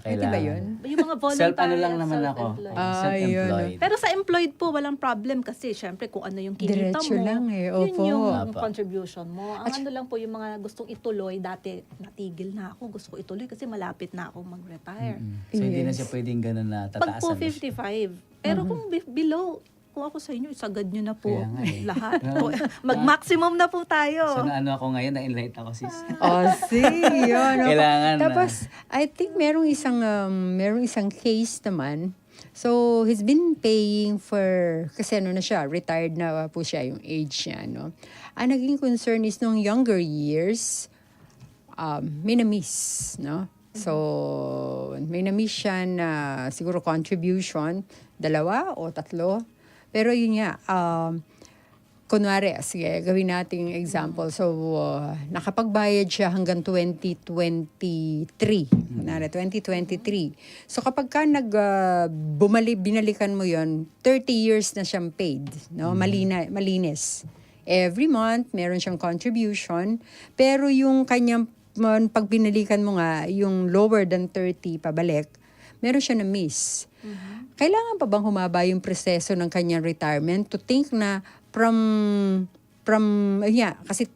B: Pwede
A: kailangan.
B: ba yun?
C: Yung mga voluntary
A: Ano lang
C: at
A: naman ako.
C: self-employed.
A: Self-employed.
C: Pero sa employed po, walang problem kasi syempre kung ano yung kinita
B: Diretso
C: mo,
B: lang eh,
C: yun
B: opo.
C: yung
A: Apo.
C: contribution mo. Ang ano lang po yung mga gustong ituloy, dati natigil na ako, gusto ko ituloy kasi malapit na ako mag-retire.
A: So, hindi na
B: Yes.
A: siya pwedeng ganun na
C: Pag
A: tataasan
C: po
A: mo siya.
C: 55, pero kung below, kung ako sa inyo, isagad nyo na po
A: Kaya nga eh.
C: lahat. Mag-maximum na po tayo.
A: So, ano ako ngayon, na-enlight ako, sis.
B: Oh, see, yun. no?
A: Kailangan na.
B: Tapos, I think merong isang case naman. So, he's been paying for, kasi ano na siya, retired na po siya, yung age niya, no? Ang naging concern is nung younger years, may na-miss, no? So, may na-miss siya na siguro contribution, 2 o 3. Pero yun nga, kunwari, sige, gawin nating example. So, nakapagbayad siya hanggang 2023. Kunwari, 2023. So, kapag ka binalikan mo yon 30 years na siyang paid. No? Malinis. Every month, meron siyang contribution. Pero yung kanyang, pag binalikan mo nga, yung lower than 30 pabalik, meron siya na miss. Kailangan pa bang humaba yung proseso ng kanyang retirement to think na kasi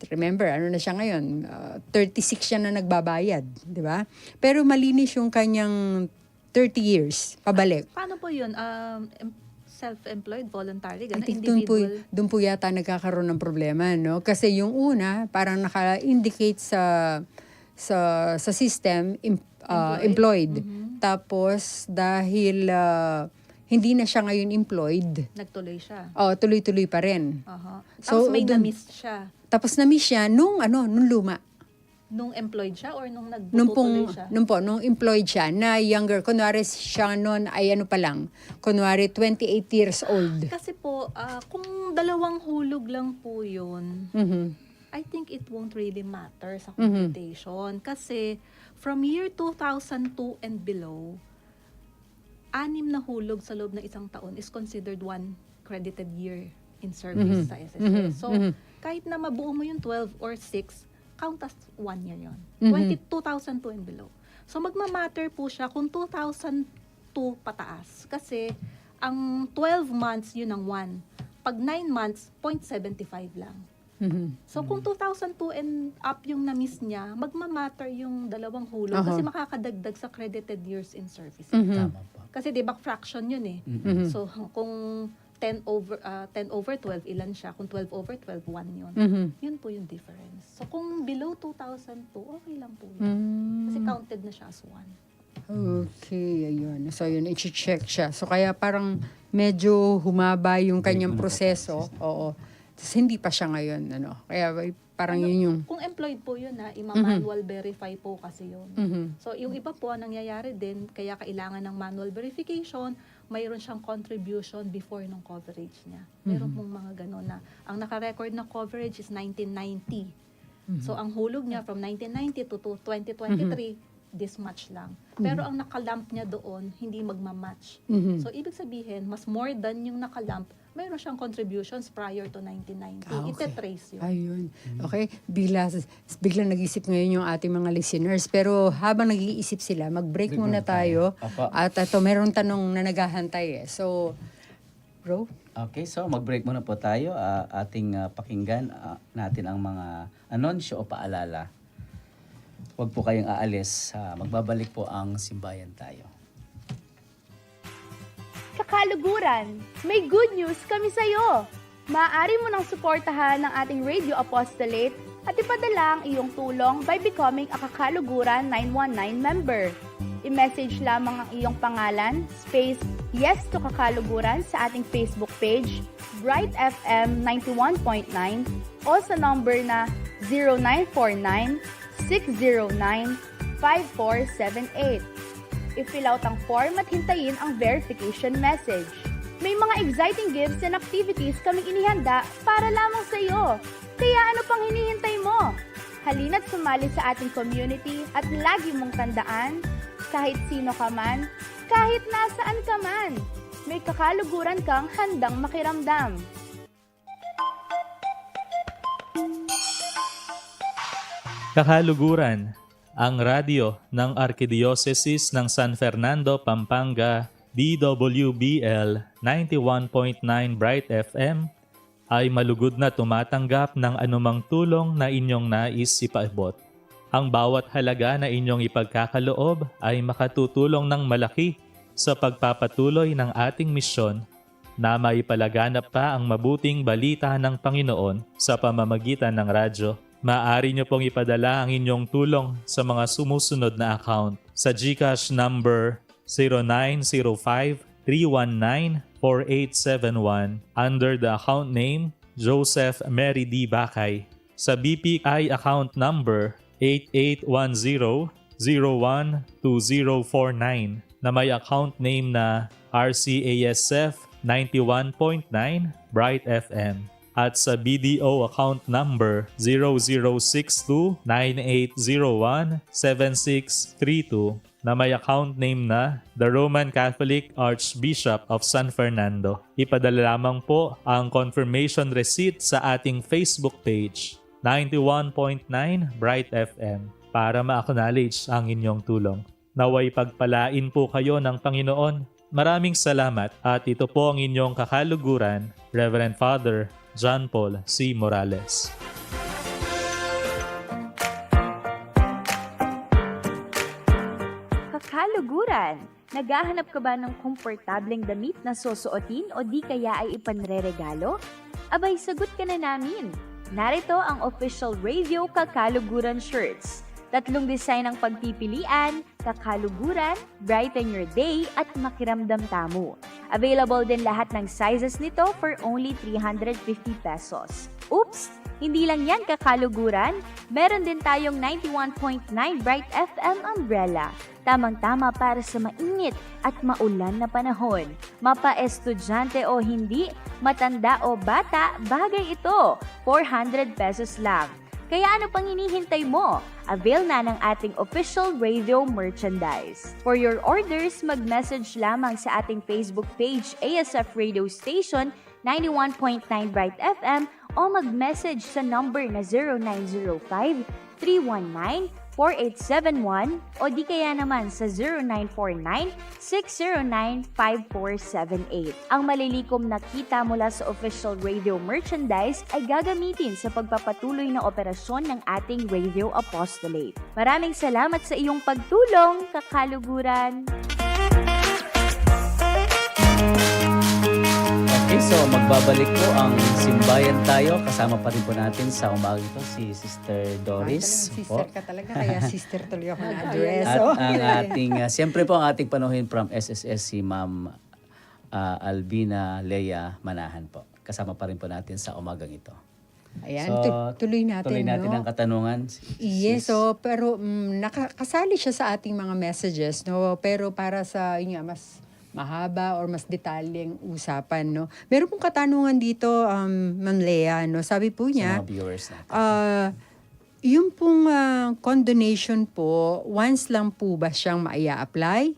B: remember, ano na siya ngayon, 36 siya na nagbabayad, di ba? Pero malinis yung kanyang 30 years, pabalik.
C: Paano po yun? Self-employed, voluntary,
B: I
C: gano'n,
B: think
C: individual?
B: doon po yata nagkakaroon ng problema, no? Kasi yung una, parang naka-indicate sa system, employed. Tapos, dahil hindi na siya ngayon employed,
C: Nagtuloy siya.
B: tuloy-tuloy pa rin.
C: Aha.
B: So,
C: Tapos may
B: dun-
C: na-miss siya.
B: Tapos na-miss siya nung luma.
C: Nung employed siya or nung nagtutuloy siya?
B: Nung employed siya, na younger, kunwari siya noon ay ano pa lang, kunwari 28 years old.
C: Kasi po, kung 2 hulog lang po yun,
B: Mhm.
C: I think it won't really matter sa computation. Kasi from year 2002 and below, 6 na hulog sa loob ng isang taon is considered 1 credited year in service sa SSS. So, kahit na mabuo mo yung 12 or 6, count as 1 year yun. 2002 and below. So, magmamatter po siya kung 2002 pataas. Kasi, ang 12 months, yun ang 1. Pag 9 months, 0.75 lang. So, kung 2002 and up yung na-miss niya, magmamatter yung 2 hulog kasi makakadagdag sa credited years in service.
A: Tama po.
C: Kasi 'di ba fraction 'yun eh. So kung 10 over 12 ilan siya? Kung 12 over 12 1 'yun. Yun po yung difference. So kung below 2002 okay lang po yun. Kasi counted na siya as 1.
B: Okay, ayun. So, yun, i-check siya. So, kaya parang medyo humaba yung kanyang proseso. Oo. Tapos, hindi pa siya ngayon, ano. Kaya, parang yun yung...
C: Kung employed po yun ima-manual verify po kasi yun. So yung iba po ang nangyayari din kaya kailangan ng manual verification, mayroon siyang contribution before ng coverage niya. Meron pong mga gano'n na ang naka-record na coverage is 1990. So ang hulog niya from 1990 to 2023 this much lang. Pero ang nakalump niya doon hindi magma-match. So ibig sabihin mas more than yung nakalump, mayroon siyang contributions prior to 1990.
B: Okay.
C: Ite-trace yun.
B: Ayun. Okay. Biglang nag-isip ngayon yung ating mga listeners. Pero habang nag-iisip sila, mag-break muna tayo.
A: Apo.
B: At ito, meron tanong na naghahantay eh. So, bro?
A: Okay, so mag-break muna po tayo. Ating pakinggan natin ang mga anunsyo o paalala. Huwag po kayong aalis. Magbabalik po ang Simbayan Tayo.
E: Kakaluguran, may good news kami sa'yo! Maaari mo nang suportahan ng ating Radio Apostolate at ipadala ang iyong tulong by becoming a Kakaluguran 919 member. I-message lamang ang iyong pangalan, space yes to Kakaluguran sa ating Facebook page, Bright FM 91.9 o sa number na 0949-609-5478. I-fill out ang form at hintayin ang verification message. May mga exciting gifts and activities kaming inihanda para lamang sa iyo. Kaya ano pang hinihintay mo? Halina't sumali sa ating community at lagi mong tandaan, Kahit sino ka man, kahit nasaan ka man, may kakaluguran kang handang makiramdam.
F: Kakaluguran, ang radyo ng Arkidiocese ng San Fernando, Pampanga, DWBL 91.9 Bright FM ay malugod na tumatanggap ng anumang tulong na inyong nais ipaabot. Ang bawat halaga na inyong ipagkakaloob ay makatutulong ng malaki sa pagpapatuloy ng ating misyon na maipalaganap pa ang mabuting balita ng Panginoon sa pamamagitan ng radyo. Maaari niyo pong ipadala ang inyong tulong sa mga sumusunod na account sa GCash number 0905-319-4871 under the account name Joseph Mary D. Bakay, sa BPI account number 8810-012049 na may account name na RCASF 91.9 Bright FM, at sa BDO account number 0062-9801-7632 na may account name na The Roman Catholic Archbishop of San Fernando. Ipadala lamang po ang confirmation receipt sa ating Facebook page, 91.9 Bright FM, para ma-acknowledge ang inyong tulong. Naway pagpalain po kayo ng Panginoon. Maraming salamat, at ito po ang inyong kakaluguran, Reverend Father John Paul C. Morales.
E: Kakaluguran! Naghahanap ka ba ng komportableng damit na susuotin o di kaya ay ipanreregalo? Abay, sagot ka na namin! Narito ang official Radio Kakaluguran shirts. 3 design ang pagpipilian, kakaluguran, brighten your day, at makiramdam tamo. Available din lahat ng sizes nito for only 350 pesos. Oops! Hindi lang yan kakaluguran, meron din tayong 91.9 Bright FM umbrella. Tamang-tama para sa mainit at maulan na panahon. Mapa-estudyante o hindi, matanda o bata, bagay ito. 400 pesos lang. Kaya ano pang hinihintay mo? Avail na ng ating official radio merchandise. For your orders, mag-message lamang sa ating Facebook page ASF Radio Station 91.9 Bright FM o mag-message sa number na 0905-319-4871 o di kaya naman sa 0949-609-5478. Ang malilikom na kita mula sa official radio merchandise ay gagamitin sa pagpapatuloy na operasyon ng ating Radio Apostolate. Maraming salamat sa iyong pagtulong, kakaluguran!
A: Okay, so magbabalik po ang simbayan tayo. Kasama pa rin po natin sa umaga ito si Sister Doris.
B: Sister
A: po.
B: ka talaga, kaya sister tuloy ako na address.
A: At ang ating, siyempre po ang ating panuhin from SSS si Ma'am Albina Lea Manahan po. Kasama pa rin po natin sa umagang ito.
B: Ayan,
A: So,
B: tuloy natin,
A: tuloy natin
B: no?
A: ang katanungan.
B: Yes, so, pero nakasali siya sa ating mga messages, no? Pero para sa inyo, mas mahaba or mas detalyeng usapan, no? Meron pong katanungan dito, Ma'am Lea, no? Sabi po
A: Sa
B: niya,
A: mga viewers natin.
B: yung pong condonation po, once lang po ba siyang maia-apply?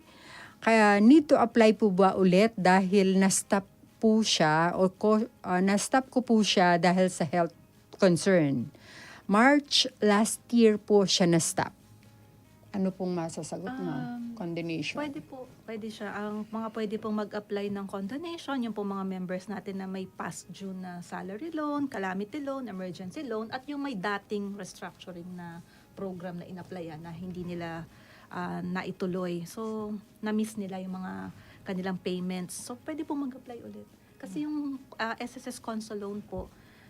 B: Kaya need to apply po ba ulit dahil na-stop po siya o na-stop ko po siya dahil sa health concern. March last year po siya na-stop. Ano pong masasagot mo? Condonation.
C: Pwede siya. Ang mga pwede pong mag-apply ng condonation, yung pong mga members natin na may past due na salary loan, calamity loan, emergency loan, at yung may dating restructuring na program na in-applyan na hindi nila naituloy. So, na-miss nila yung mga kanilang payments. So, pwede pong mag-apply ulit. Kasi yung SSS Consol Loan po,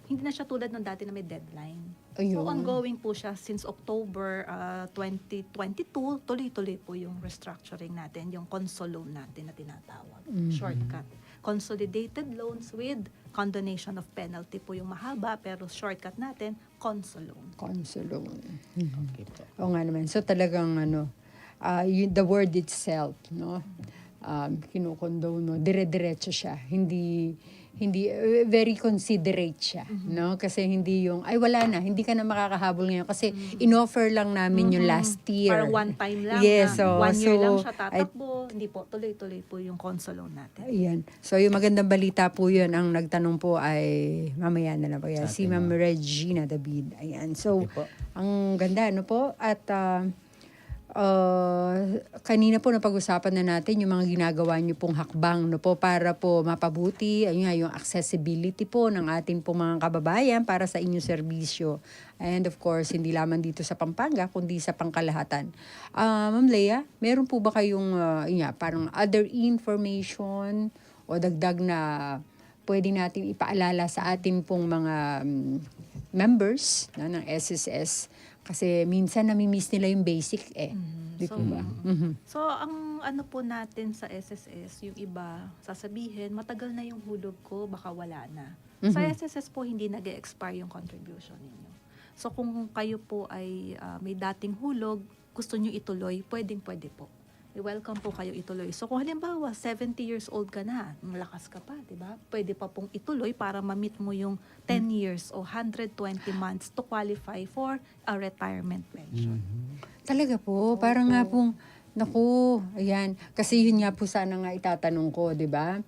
C: hindi na siya tulad ng dati na may deadline.
B: Ayun.
C: So, ongoing po siya since October 2022. Tuloy-tuloy po yung restructuring natin, yung Consol Loan natin na tinatawag. Shortcut. Consolidated loans with condonation of penalty po yung mahaba, pero shortcut natin, Consol Loan.
B: Consulong.
A: Okay po.
B: Oo nga naman. So talagang the word itself, no? kinukondono, dire-diretso siya. Hindi very considerate siya, no? Kasi hindi yung ay wala na, hindi ka na makakahabol ngayon kasi inoffer lang namin yung last year.
C: Parang one time lang.
B: Yes,
C: na
B: so
C: 1 year lang
B: so
C: siya tatakbo. Hindi po, tuloy-tuloy po yung console loan natin.
B: ayan. So yung magandang balita po yun, ang nagtanong po ay mamaya na lang po yan, si Ma'am Regina David. Ayan. So
A: Okay po.
B: ang ganda ano po at kanina po napag-usapan na natin yung mga ginagawa niyo pong hakbang no po para po mapabuti ayun nga, yung accessibility po ng ating po mga kababayan para sa inyong serbisyo. And of course, hindi lamang dito sa Pampanga kundi sa pangkalahatan. Ma'am Lea, meron po ba kayong parang other information o dagdag na pwede natin ipaalala sa atin pong mga members ng SSS? Kasi minsan nami-miss nila yung basic Di po ba?
C: So, ang ano po natin sa SSS, yung iba, sasabihin, matagal na yung hulog ko, baka wala na. Sa SSS po, hindi nag-expire yung contribution ninyo. So, kung kayo po ay may dating hulog, gusto nyo ituloy, pwedeng-pwede po. Welcome po kayo ituloy. So, kung halimbawa, 70 years old ka na, malakas ka pa, di ba? Pwede pa pong ituloy para ma-meet mo yung 10 years o 120 months to qualify for a retirement pension.
B: Talaga po, parang nga pong, naku, ayan. Kasi yun nga po sana nga itatanong ko, di ba?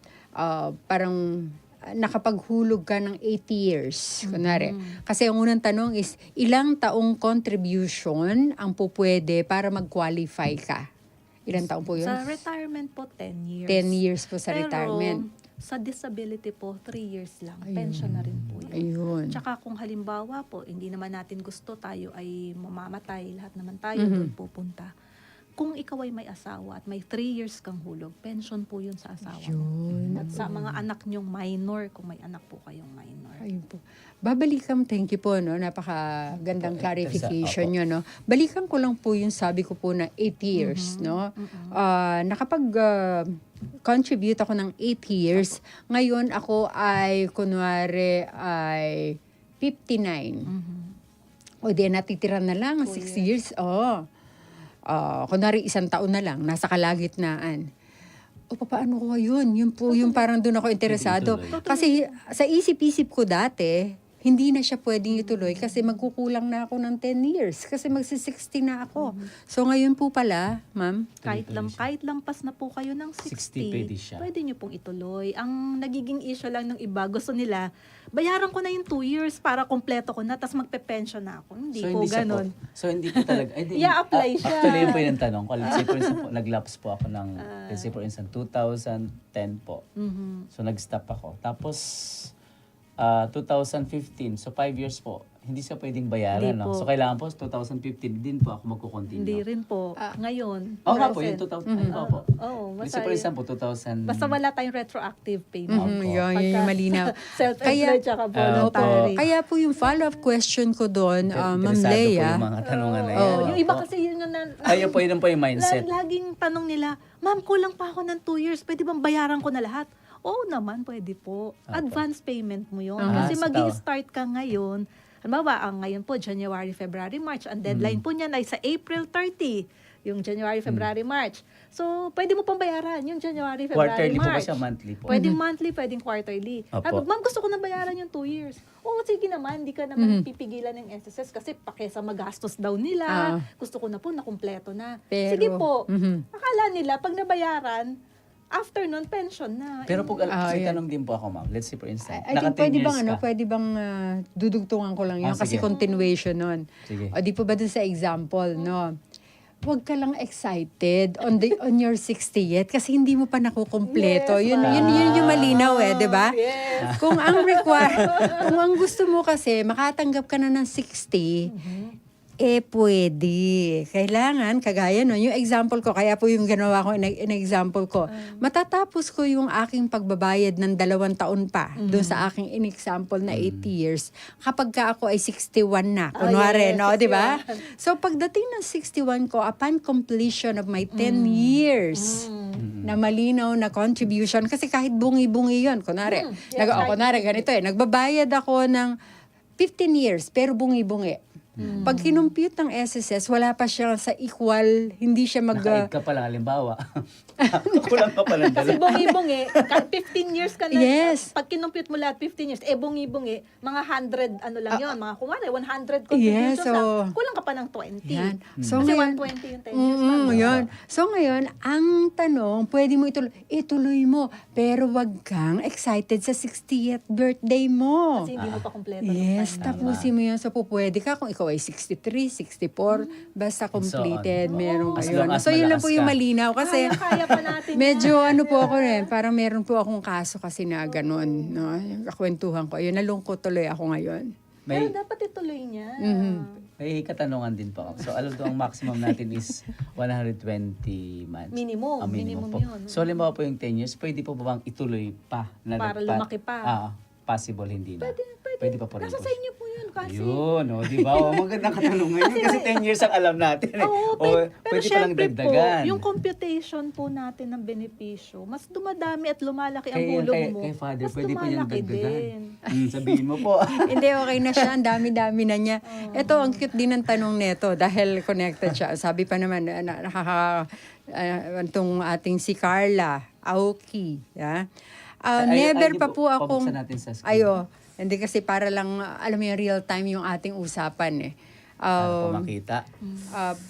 B: Parang nakapaghulog ka ng 80 years, kunwari. Kasi ang unang tanong is, ilang taong contribution ang pupwede para mag-qualify ka? Ilang taon po yun?
C: Sa retirement po, 10 years.
B: 10 years po sa
C: Pero,
B: retirement.
C: sa disability po, 3 years lang. Pension na rin po yun.
B: Ayun.
C: Tsaka kung halimbawa po, hindi naman natin gusto tayo ay mamamatay, lahat naman tayo doon pupunta. Kung ikaw ay may asawa at may 3 years kang hulog, pension po yun sa asawa mo. At sa mga anak nyong minor, kung may anak po kayong minor.
B: Ayun po. Babalikan, thank you po, no? Napakagandang clarification nyo, no? Balikan ko lang po yung sabi ko po na 8 years, no? Contribute ako ng 8 years. Ngayon, ako ay, kunwari, ay 59. O di, natitira na lang, 6 years. Kunwari, 1 taon na lang, nasa kalagitnaan. Paano ko yun? Yun po, yung parang doon ako interesado. Kasi sa isip-isip ko dati, hindi na siya pwedeng ituloy kasi magkukulang na ako ng 10 years. Kasi magsi-60 na ako. So ngayon po pala, ma'am,
C: Kahit lampas na po kayo ng
A: 60 pwede siya.
C: pwede nyo pong ituloy. Ang nagiging issue lang ng iba, gusto nila, bayaran ko na yung 2 years para kompleto ko na, tapos magpe-pension na ako. Hindi po ganon.
A: So hindi po talaga.
C: I-apply siya.
A: Actually, yun po yung tanong ko. Let's say for instance po, nag-lapse po ako ng, let's say for instance, 2010 po. So nag-stop ako. Tapos, 2015, so 5 years po, hindi siya pwedeng bayaran.
C: Hindi
A: No?
C: po.
A: So kailangan po, 2015 din po ako magkukontinue.
C: Hindi rin po. Ngayon.
A: Oo nga po, yung
C: 2000.
A: 2000. Oo po.
C: Oo,
A: Let's say for example, 2000.
C: Basta wala tayong retroactive payment.
B: yun yung malinaw.
C: Self-employed tsaka
B: Opo.
C: voluntary.
B: Kaya po yung follow-up question ko doon, Ma'am
A: Interesado po
B: Lea,
A: yung mga tanungan na yan.
C: Yung iba kasi yun na
A: Ayun po, yun po yung mindset.
C: laging tanong nila, ma'am, kulang pa ako ng 2 years, pwede bang bayaran ko na lahat? Oo naman, pwede po. Advance payment mo yun. Kasi
A: sa
C: mag-i-start ka ngayon. Halimbawa, ang ngayon po, January, February, March. Ang deadline po niyan ay sa April 30. Yung January, February, March. So, pwede mo pang bayaran yung January, February,
A: Quarterly po ba
C: March.
A: siya? Monthly po?
C: Pwedeng monthly, pwedeng quarterly.
A: Opo.
C: Sabi, ma'am, gusto ko na bayaran yung 2 years. Oo, sige naman, hindi ka naman pipigilan ng SSS kasi pakesa magastos daw nila. Gusto ko na po, nakumpleto na.
B: Pero,
C: sige po, akala nila, pag nabayaran, after nun, pension na.
A: Pero pag may
B: yan.
A: tanong din po ako, ma'am. Let's say for instance,
B: I think
A: naka 10
B: pwede bang
A: years ka.
B: pwede bang dudugtungan ko lang yun kasi
A: sige.
B: continuation nun.
A: Sige.
B: O di po ba dun sa example, no? Huwag ka lang excited on your 60th kasi hindi mo pa nakukumpleto.
C: Yes,
B: yun yung malinaw 'di ba?
C: Yes.
B: Kung ang gusto mo kasi makatanggap ka na ng 60, pwede. Kailangan, kagaya nun, yung example ko, kaya po yung ginawa ko, in-example ko, matatapos ko yung aking pagbabayad ng 2 taon pa, doon sa aking in-example na 80 years, kapag ka ako ay 61 na, kunwari,
C: yes,
B: no, di ba? So, pagdating ng 61 ko, upon completion of my 10 years, na malinaw na contribution, kasi kahit bungi-bungi yun, kunwari, kunwari, ganito nagbabayad ako ng 15 years, pero bungi-bungi. Pag kinumpute ng SSS, wala pa siya sa equal, hindi siya
A: Naka-8 ka pala, halimbawa. Kulang ka pala ng
C: Kasi
A: dalawa.
C: bongi-bongi, 15 years ka na.
B: Yes.
C: Pag kinumpute mo lahat 15 years, bongi-bongi, mga 100 ano lang yun, mga kumari 100
B: Yes,
C: contributions
B: so,
C: lang. Kulang ka pa ng 20.
B: Yan. So,
C: Kasi
B: ngayon,
C: 120 yung 10 years lang.
B: yun. So ngayon, ang tanong, pwede mo ituloy mo, pero wag kang excited sa 60th birthday mo.
C: Kasi hindi mo pa kompleto. ng
B: Yes,
C: time.
B: tapusin mo yan. So, pwede ka kung ikaw ay 63, 64, basta completed, meron
A: As
B: kayo.
A: long as
B: So, yun lang
A: malakas
B: po yung
A: ka.
B: malinaw. Kasi,
C: Kaya pa natin
B: medyo ano po ako rin, parang meron po akong kaso kasi na ganun. No? Kakwentuhan ko. Ayun, nalungkot tuloy ako ngayon.
C: Pero
A: May,
C: dapat ituloy niya.
A: may katanungan din po ako. So, alam ko ang maximum natin is 120 months.
C: Minimum.
A: Minimum
C: Minimum
A: po.
C: yun.
A: So, halimbawa po yung 10 years, pwede po ba bang ituloy pa?
C: Para lumaki pa.
A: Possible, hindi na. Pwede pa po rin
C: Nasa
A: po.
C: sa inyo po yun kasi.
A: Yun, di ba? Magandang katanungan yun. Kasi 10 years ang alam natin.
C: Oo,
A: O,
C: pero
A: pwede pa lang
C: syempre
A: dagdagan.
C: po, yung computation po natin ng benepisyo, mas dumadami at lumalaki ang
A: Kaya-
C: hulog
A: kaya-
C: mo.
A: kaya, Father,
C: mas
A: pwede po niyang
C: lumalaki
A: dagdagan.
C: din.
A: Sabihin mo po.
B: Hindi, okay na siya. Ang dami-dami na niya. Ito, ang cute din ng tanong neto dahil connected siya. Sabi pa naman, itong ating si Carla Aoki. Yeah? Never
A: hindi
B: pa po akong...
A: pabuksan natin sa screen.
B: Ayo, hindi kasi para lang, alam mo yung real time yung ating usapan eh.
A: Para po makita.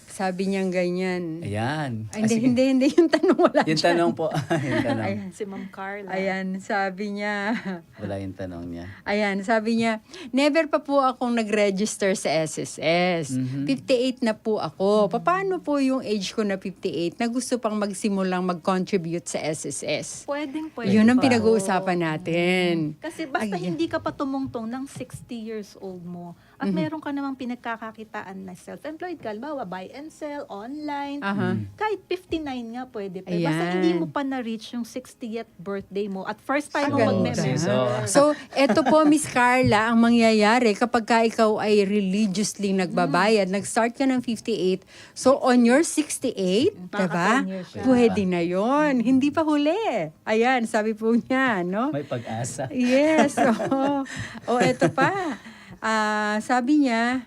B: Sabi niyang ganyan.
A: Ayan.
B: Ay, hindi yung tanong wala
A: Yung
B: dyan.
A: tanong po. Yung tanong.
B: Ayan.
C: Si Ma'am Carla.
B: Ayan, sabi niya...
A: Wala yung tanong niya.
B: Ayan, sabi niya, never pa po akong nag-register sa SSS. 58 na po ako. Paano po yung age ko na 58 na gusto pang magsimulang mag-contribute sa SSS?
C: Pwede
B: Yun ang
C: pa.
B: pinag-uusapan natin.
C: Kasi basta
B: Ayan.
C: hindi ka pa tumungtong ng 60 years old mo at meron ka namang pinagkakakitaan na self-employed ka, halimbawa buy and sell, online,
B: Aha.
C: kahit 59 nga pwede pa. Basta
B: Ayan.
C: hindi mo pa na-reach yung 60th birthday mo at first time mo
B: Ganda.
C: mag-member.
B: So, eto po, Miss Carla, ang mangyayari kapag ka ikaw ay religiously nagbabayad, nag-start ka ng 58, so on your 68,
C: Baka
B: diba?
C: 10 years siya.
B: Pwede na yon. Hindi pa huli. Ayan, sabi po niya, no?
A: May pag-asa.
B: Yes. Eto pa. Sabi niya,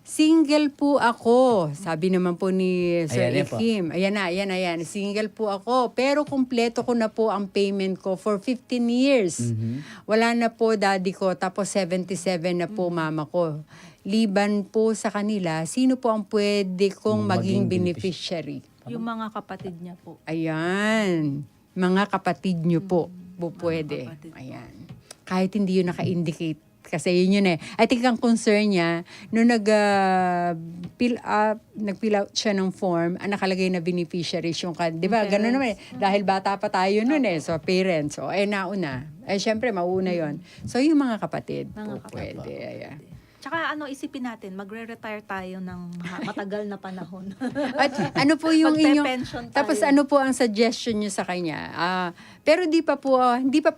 B: single po ako. Sabi naman po ni Sir
A: Ayan, yan po.
B: Ikim. Ayan. Single po ako. Pero kumpleto ko na po ang payment ko for 15 years. Wala na po daddy ko. Tapos 77 na po mama ko. Liban po sa kanila, sino po ang pwede kong maging beneficiary?
C: Yung mga kapatid niya po.
B: Ayan. Mga kapatid nyo po. Pwede.
C: kapatid po.
B: Ayan. Kahit hindi yun naka-indicate. Kasi yun eh. I think ang concern niya, nung nag-fill out siya ng form, nakalagay na beneficiaries yung di ba? Ganun naman eh. Dahil bata pa tayo nun eh. So, parents. So, nauna. Syempre, mauna yon. So, yung mga kapatid
C: Mga
B: po
C: kapatid.
B: pwede. Ayan.
C: Tsaka isipin natin, magre-retire tayo ng matagal na panahon.
B: At ano po yung inyong...
C: Magpe-pension tayo.
B: Tapos ano po ang suggestion niyo sa kanya? Pero hindi pa po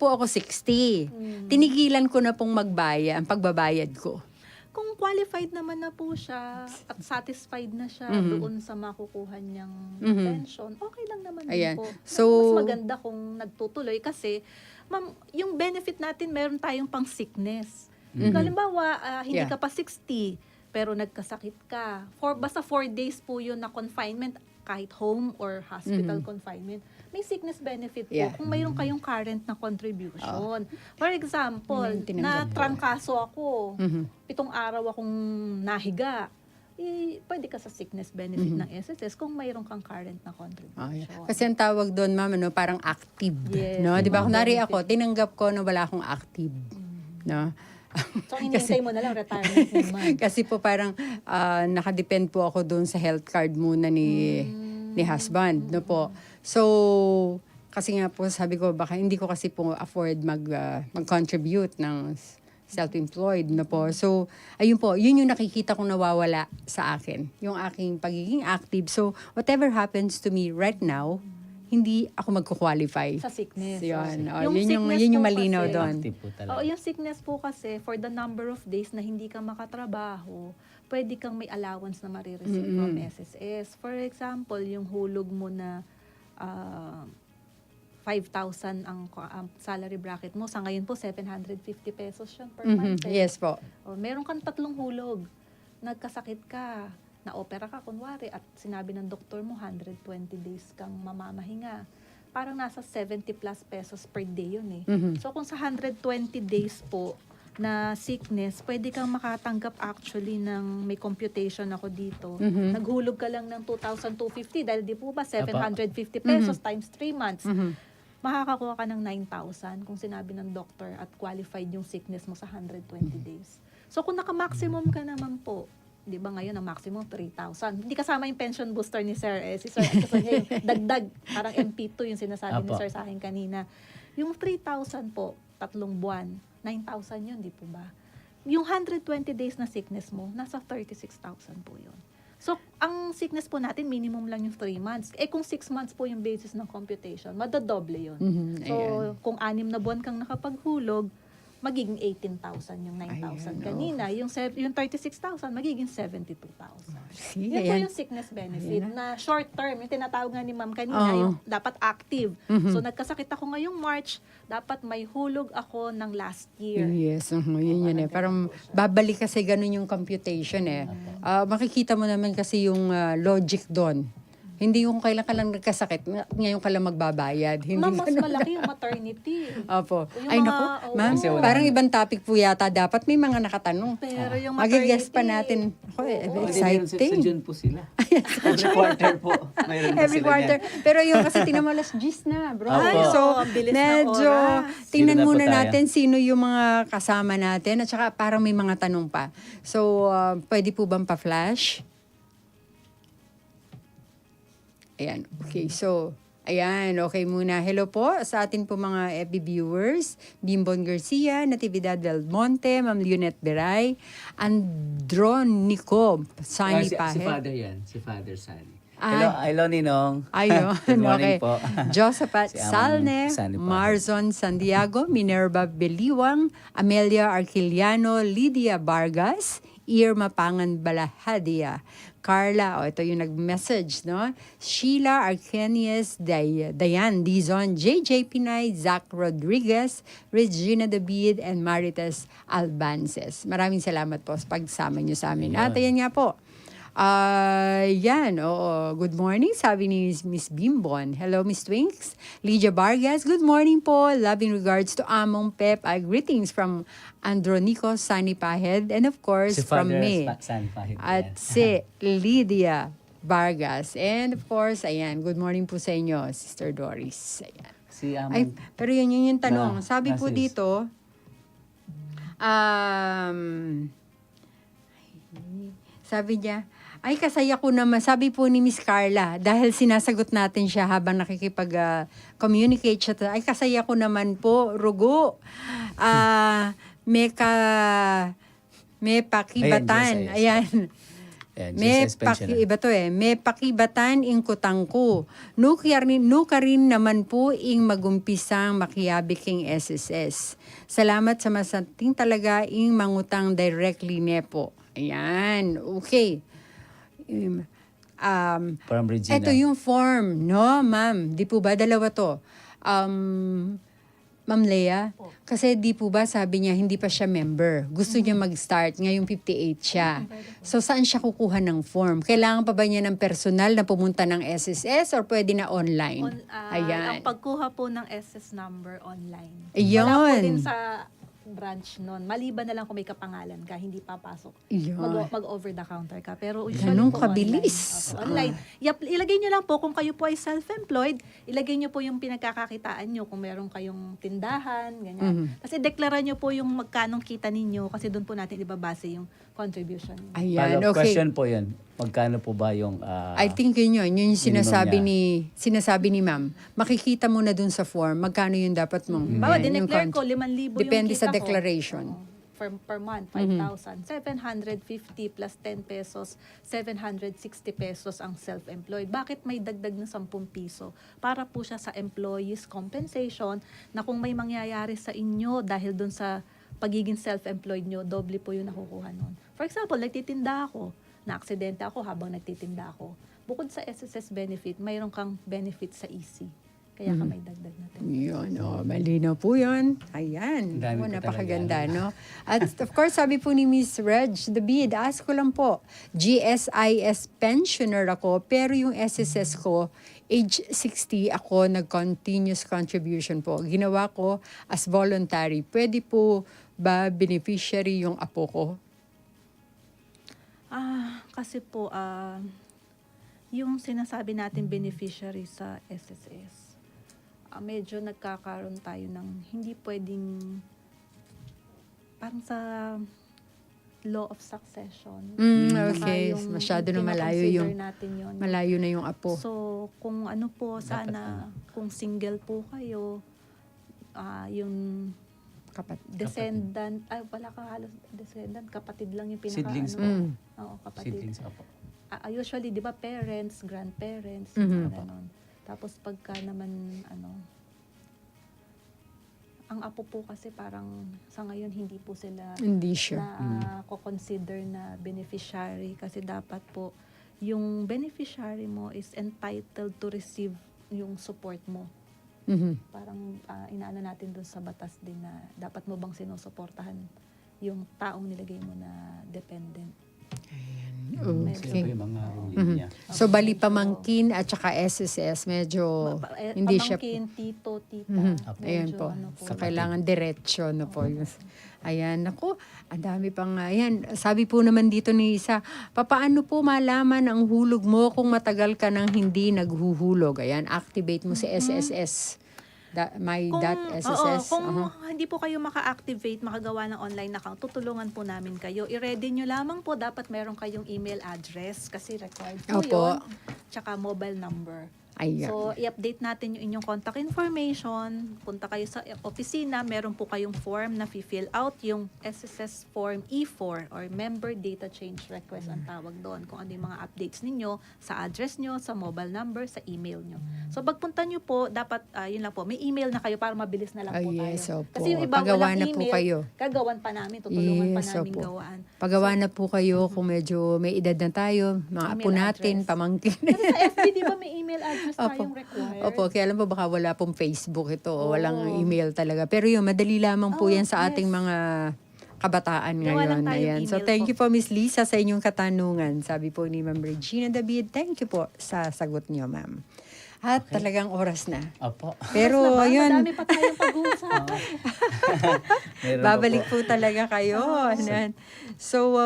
B: ako 60. Tinigilan ko na pong ang pagbabayad ko.
C: Kung qualified naman na po siya at satisfied na siya doon sa makukuha niyang pension, okay lang naman
B: Ayan.
C: din po.
B: So-
C: Mas maganda kung nagtutuloy kasi ma'am, yung benefit natin meron tayong pang sickness. Halimbawa, hindi
B: Yeah.
C: ka pa 60 pero nagkasakit ka. Basta 4 days po yun na confinement kahit home or hospital confinement. May sickness benefit po
B: Yeah.
C: kung mayroon kayong current na contribution. For example,
B: May tinanggap po.
C: na-trangkaso ako, 7 araw akong nahiga, pwede ka sa sickness benefit ng SSS kung mayroon kang current na contribution.
B: Kasi ang tawag doon, ma'am, parang active.
C: Yes,
B: No? Di ba?
C: yung
B: Kunwari
C: benefit.
B: ako, tinanggap ko na wala akong active. No?
C: So, hinihintay mo na lang retirement naman.
B: Kasi po parang nakadepend po ako doon sa health card muna ni husband, no po. So, kasi nga po sabi ko baka hindi ko kasi po afford mag-contribute ng self-employed, no po. So, ayun po, yun yung nakikita kong nawawala sa akin, yung aking pagiging active. So, whatever happens to me right now, hindi ako magko-qualify.
C: Sa sickness.
B: Yun,
C: Yung
B: yun
C: sickness
B: yung
C: po
B: malinaw
C: kasi-
B: doon.
A: Active po talaga.
C: Oo, yung sickness po kasi, for the number of days na hindi ka makatrabaho, pwede kang may allowance na marireceive from SSS. For example, yung hulog mo na 5,000 ang salary bracket mo. Sa ngayon po, 750 pesos yun per month.
B: Yes po.
C: O, meron kang 3 hulog nagkasakit ka, na-opera ka kunwari at sinabi ng doktor mo 120 days kang mamamahinga, parang nasa 70 plus pesos per day yun eh. So kung sa 120 days po na sickness, pwede kang makatanggap actually ng may computation ako dito. Naghulog ka lang ng 2,250 dahil di po ba 750 pesos times 3 months. Makakakuha ka ng 9,000 kung sinabi ng doctor at qualified yung sickness mo sa 120 days. So kung naka-maximum ka naman po, di ba ngayon ang maximum 3,000. Hindi kasama yung pension booster ni Sir. Si Sir, kasi yung dagdag, parang MP2 yung sinasabi ni
A: Apo.
C: Sir sa akin kanina. Yung 3,000 po, 3 buwan, 9,000 yun, di po ba? Yung 120 days na sickness mo, nasa 36,000 po yun. So, ang sickness po natin, minimum lang yung 3 months. Kung 6 months po yung basis ng computation, madadoble yun. So, kung 6 na buwan kang nakapaghulog, magiging 18,000 yung 9,000 kanina. Yung 36,000, magiging 72,000.
B: See,
C: Yan po
B: ayan.
C: yung sickness benefit na short term. Yung tinatawag nga ni ma'am kanina, yung dapat active. So, nagkasakit ako ngayong March, dapat may hulog ako ng last year.
B: Yes, yun yun eh. Parang babalik kasi ganun yung computation eh. Makikita mo naman kasi yung logic doon. Hindi yung kailan ka lang nagkasakit, ngayon ka lang magbabayad. Hindi
C: Ma'am, mas
B: ganun.
C: malaki yung maternity.
B: Opo.
C: Yung
B: Ay
C: mga-
B: naku,
C: oo.
B: ma'am,
A: Kasi wala
B: parang
A: na.
B: ibang topic po yata dapat. May mga nakatanong.
C: Pero yung
B: Mag-guess pa
C: maternity,
B: natin. Ako,
C: oo.
A: Sa
B: exciting.
A: June po sila. Every quarter po. Mayroon po
B: Every
A: sila
B: quarter.
A: niyan.
B: Pero yung kasi tinamalas gis na, bro.
A: Ay,
B: So,
C: oo, ang bilis ng
B: medyo
C: oras.
B: tingnan
A: Sino na po
B: muna
A: tayo?
B: natin sino yung mga kasama natin at saka parang may mga tanong pa. So, pwede po bang pa-flash? Ayan. Okay. So, ayan. Okay muna. Hello po sa atin po mga FB viewers. Bimbon Garcia, Natividad Del Monte, Ma'am Lionette Beray, Andronico, Sunny
A: Si
B: Pahet.
A: Father yan. Si Father Sunny.
B: Ay.
A: Hello Ninong.
B: Ayun,
A: Good morning
B: okay.
A: po.
B: Josephat
A: Si Amang
B: Salne,
A: Sunny Pahet.
B: Marzon Santiago, Minerva Beliwang, Amelia Arquiliano, Lydia Vargas, Irma Pangan Balahadia, Carla, ito yung nag-message, no? Sheila Arcanias, Dayan Dizon, JJ Pinay, Zach Rodriguez, Regina David, and Marites Albances. Maraming salamat po sa pagsama niyo sa amin. At ayan nga po, yan, oo. Good morning, sabi ni Miss Bimbon. Hello, Miss Twinks. Lydia Vargas, good morning po. Loving regards to Among Pep. Greetings from Andronico Sunny Pahed. And of course,
A: Si
B: from
A: Father
B: me.
A: Sunny Pahet.
B: At si Lydia Vargas. And of course, ayan, good morning po sa inyo, Sister Doris. Ayan.
A: Si
B: Ay, pero yun yung tanong. Sabi po
A: sis.
B: dito, sabi niya, ay kasaya ko naman, sabi po ni Miss Carla, dahil sinasagot natin siya habang nakikipag-communicate siya, ay kasaya ko naman po, Rugo. May pakibatan.
A: Ayan,
B: Ayan.
A: Ayan,
B: May
A: Jesus pensioner.
B: iba to eh. May pakibatan ing kutangko. No ka rin naman po ing magumpisang makiyabik king SSS. Salamat sa masanting talaga ing mangutang directly nepo. Ayan. Okay.
A: From Regina.
B: Ito yung form, no, ma'am? Di po ba? Dalawa to. Ma'am Lea, kasi di po ba sabi niya hindi pa siya member. Gusto niya mag-start, ngayong 58 siya. So saan siya kukuha ng form? Kailangan pa ba niya ng personal na pumunta ng SSS or pwede na online?
C: Ang pagkuha po ng SS number online.
B: Ayun.
C: Wala po din sa branch nun. Maliban na lang kung may kapangalan ka, hindi papasok.
B: Ayun.
C: Mag-over the counter ka. Pero usually
B: Ganun
C: po
B: kabilis.
C: online. Online. Ilagay nyo lang po kung kayo po ay self-employed, ilagay nyo po yung pinagkakakitaan nyo kung meron kayong tindahan, ganyan. Kasi deklara nyo po yung magkanong kita ninyo kasi doon po natin ibabase yung contribution.
B: Ayan,
A: Follow-up
B: okay.
A: question po yun. Magkano po ba yung...
B: I think yun yung sinasabi
A: Minimum
B: sinasabi ni ma'am. Makikita mo na dun sa form, magkano yung dapat mong.
C: Bawa,
B: yan, yung
C: dineclare ko,
B: con-
C: 5,000 yung
B: Depende sa
C: kita ko.
B: declaration.
C: Oo. Per month, 5,000. 750 plus 10 pesos, 760 pesos ang self-employed. Bakit may dagdag na 10 piso? Para po siya sa employees compensation na kung may mangyayari sa inyo dahil dun sa pagiging self-employed nyo, doble po yung nakukuha nun. For example, nagtitinda ako, na-aksidente ako habang nagtitinda ako. Bukod sa SSS benefit, mayroon kang benefit sa EC. Kaya ka may dagdag na 10%.
B: Yun, malinaw po yun. Ayan,
A: Ang dami po
B: napakaganda,
A: talaga,
B: no? At of course, sabi po ni Miss Reg David, ask ko lang po, GSIS pensioner ako, pero yung SSS ko, age 60 ako, nag-continuous contribution po. Ginawa ko as voluntary. Pwede po ba beneficiary yung apo ko?
C: Kasi po, yung sinasabi natin beneficiary sa SSS, medyo nagkakaroon tayo ng hindi pwedeng, parang sa law of succession.
B: Okay,
C: Yung
B: masyado na malayo
C: kinoconsider
B: yung
C: natin yun.
B: malayo na yung apo.
C: So, kung ano po, sana, kung single po kayo, yung descendant, wala ka halos descendant, kapatid lang yung pinaka,
A: Siblings po.
C: Oo, kapatid.
A: Siblings, opo.
C: Usually, di ba, parents, grandparents, ganon. Tapos pagka naman, ang apo po kasi parang sa ngayon hindi po sila
B: Hindi sure.
C: na consider na beneficiary kasi dapat po yung beneficiary mo is entitled to receive yung support mo.
B: Mhm.
C: Parang inaano natin doon sa batas din na dapat mo bang sinusuportahan yung taong nilagay mo na dependent.
A: Sila
B: Okay.
A: po yung mga linya.
B: So, bali pamangkin at saka SSS, medyo hindi siya...
C: Pamangkin, tito, tita.
B: Ayan
C: medyo
B: po.
C: po.
B: So, kailangan diretsyo na po. Ayan, naku, ang dami pang, ayan, sabi po naman dito ni Isa, papaano po malaman ang hulog mo kung matagal ka nang hindi naghuhulog? Ayan, activate mo si SSS. My.SSS.
C: Kung hindi po kayo maka-activate, makagawa ng online account, tutulungan po namin kayo. I-ready nyo lamang po, dapat meron kayong email address kasi required po
B: Opo.
C: yun. Tsaka mobile number.
B: Ayan.
C: So, i-update natin yung inyong contact information. Punta kayo sa opisina, meron po kayong form na fill out, yung SSS form E4 or Member Data Change Request ang tawag doon. Kung ano yung mga updates ninyo sa address nyo, sa mobile number, sa email nyo. So, pagpunta nyo po, dapat, yun lang po, may email na kayo para mabilis na lang po
B: yes,
C: tayo.
B: opo.
C: Kasi yung iba
B: Pagawa
C: walang
B: na po
C: email,
B: kayo.
C: gagawan pa namin, tutulungan pa
B: Yes,
C: namin
B: opo.
C: gawaan.
B: Pagawa na po kayo kung medyo may edad na tayo, mga apo
C: Email
B: natin,
C: address.
B: pamangkin.
C: Kasi sa FB, di ba may email address tayong required?
B: Opo, kaya alam po baka wala pong Facebook ito o walang
C: Oo.
B: email talaga. Pero yun, madali lamang po
C: Oh,
B: yan sa
C: yes.
B: ating mga kabataan
C: Gawa lang
B: ngayon.
C: tayong
B: Ayan. So,
C: email
B: thank
C: po.
B: you po, Miss Lisa, sa inyong katanungan. Sabi po ni Ma'am Regina David, thank you po sa sagot niyo, ma'am. At talagang oras na.
A: Opo.
B: Pero,
C: Naman,
B: ayun,
C: Madami pa tayong pag-uusap.
A: Meron pa
B: babalik
A: po.
B: po talaga kayo. Ayan. So,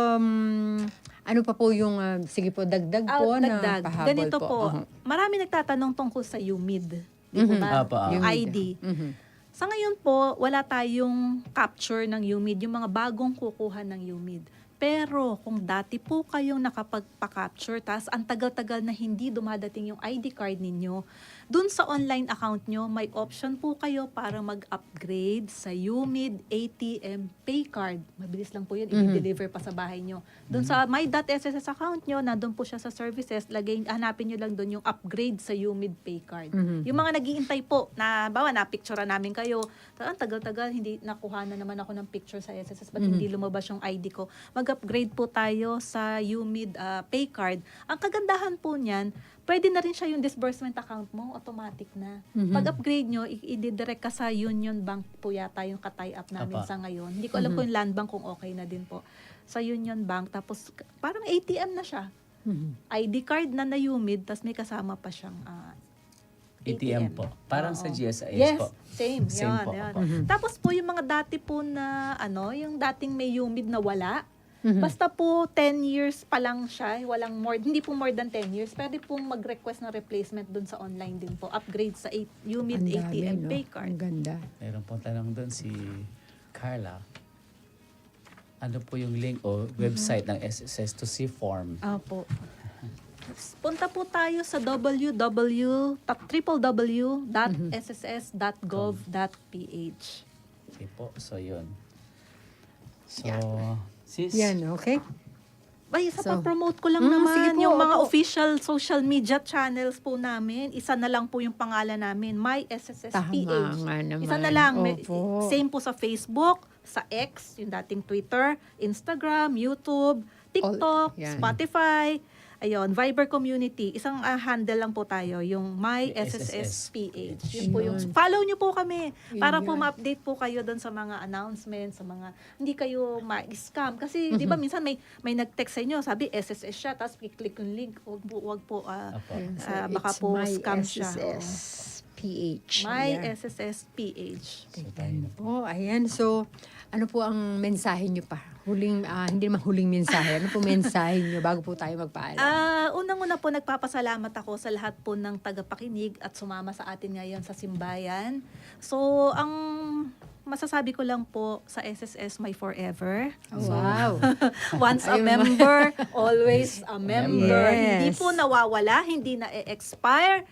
B: ano pa po yung, sige po, dagdag po na
C: Dagdag.
B: pahabol
C: Ganito po,
B: Aha.
C: marami nagtatanong tungkol sa UMID. Di po ba?
A: Apo,
C: Yung
B: UMID.
C: ID.
B: Mhm.
C: Sa ngayon po, wala tayong capture ng UMID, yung mga bagong kukuha ng UMID. Pero kung dati po kayong nakapagpa-capture, tas ang tagal-tagal na hindi dumadating yung ID card ninyo, dun sa online account nyo, may option po kayo para mag-upgrade sa UMID ATM Pay Card. Mabilis lang po yun, i-deliver pa sa bahay nyo. Dun sa my.sss account nyo, nandun po siya sa services, hanapin nyo lang dun yung upgrade sa UMID Pay Card. Yung mga nag-iintay po, na bawa na-picture namin kayo, ang tagal-tagal, hindi nakuha na naman ako ng picture sa SSS, ba't hindi lumabas yung ID ko? Mag-upgrade po tayo sa UMID Pay Card. Ang kagandahan po niyan, pwede na rin siya yung disbursement account mo, automatic na. Pag-upgrade nyo, i-direct ka sa Union Bank po yata yung ka-tie up namin
A: Apa.
C: sa ngayon. Hindi ko alam kung yung Land Bank kung okay na din po. Sa Union Bank, tapos parang ATM na siya. ID card na na-UMID, tapos may kasama pa siyang
A: ATM po. Parang
C: Oo.
A: sa GSIS
C: Yes,
A: po.
C: same.
A: Same
C: Yan,
A: po,
C: yan.
A: opo.
C: Tapos po yung mga dati po na yung dating may UMID na wala, basta po 10 years pa lang siya, hindi po more than 10 years, pwede pong mag-request ng replacement dun sa online din po. Upgrade sa UMID
B: Ang dami,
C: ATM
B: no?
C: Pay Card.
B: Ang ganda.
A: Meron pong tanong doon si Carla. Ano po yung link o website ng SSS to see form?
C: Opo. Punta po tayo sa www.sss.gov.ph.
A: Okay po. So, yun. So, sis,
B: Yan, okay?
C: Ay,
B: So,
C: promote ko lang
B: sige
C: naman
B: po,
C: yung mga
B: opo.
C: official social media channels po namin. Isa na lang po yung pangalan namin, My SSS
B: Tama
C: PH.
B: nga naman.
C: Isa na lang.
B: Opo.
C: Same po sa Facebook, sa X, yung dating Twitter, Instagram, YouTube, TikTok,
B: yan.
C: Spotify. Ayun, Viber community, isang handle lang po tayo, yung My SSS PH. Yun po yung, follow nyo po kami para po ma-update po kayo doon sa mga announcements, sa mga, hindi kayo ma-scam. Kasi, di ba, minsan may nag-text sa inyo, sabi, SSS siya, tapos click yung link, wag po, baka
B: It's
C: po
B: My
C: scam siya.
B: SSS PH.
C: My
B: Ayan.
C: SSS PH.
B: Oh, ayan. So, ano po ang mensahe nyo pa? Hindi naman huling mensahe. Ano po mensahe nyo bago po tayo magpaalam?
C: Unang-una po, nagpapasalamat ako sa lahat po ng tagapakinig at sumama sa atin ngayon sa simbayan. So, ang masasabi ko lang po sa SSS My Forever.
B: Wow.
C: Once a member, always a member.
B: Yes.
C: Hindi po nawawala, hindi na-expire,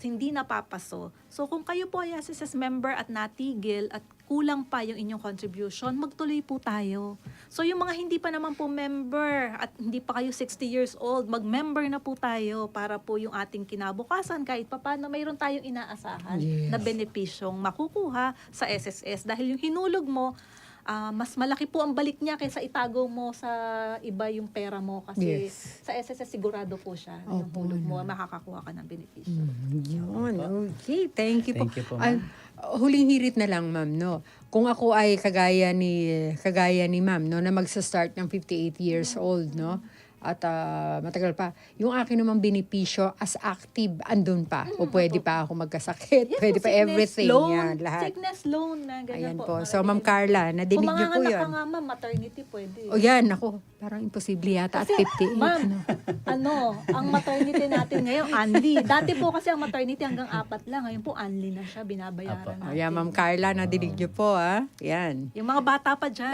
C: hindi napapaso. So kung kayo po ay SSS member at natigil at kulang pa yung inyong contribution, magtuloy po tayo. So yung mga hindi pa naman po member at hindi pa kayo 60 years old, mag-member na po tayo para po yung ating kinabukasan kahit papaano mayroon tayong inaasahan na benepisyong makukuha sa SSS. Dahil yung hinulog mo, mas malaki po ang balik niya kaysa itago mo sa iba yung pera mo kasi sa SSS sigurado po siya yung hulog mo, makakakuha ka ng benepisyo.
B: Yun. Okay. Thank you po.
A: Thank you po, ma'am.
B: Huling hirit na lang, ma'am, no? Kung ako ay kagaya ni ma'am, no, na magsa-start ng 58 years old, no? At matagal pa. Yung akin namang benepisyo as active, andun pa. O pwede pa ako magkasakit.
C: Yes,
B: pwede
C: po,
B: pa
C: sickness
B: everything.
C: loan,
B: Yan, lahat.
C: Sickness loan na
B: Ayan
C: ganyan
B: po. So, Ma'am Carla, nadinig
C: Kung
B: niyo po
C: manganganak
B: yun.
C: ka nga, ma'am, maternity pwede.
B: O yan, ako. Parang imposible yata at 58.
C: Ma'am, ang maternity natin ngayon, anli. Dati po kasi ang maternity hanggang 4 lang. Ngayon po, anli na siya, binabayaran
B: O
C: natin.
B: yan, Ma'am Carla, nadinig niyo po, ha? Yan.
C: Yung mga bata pa dyan.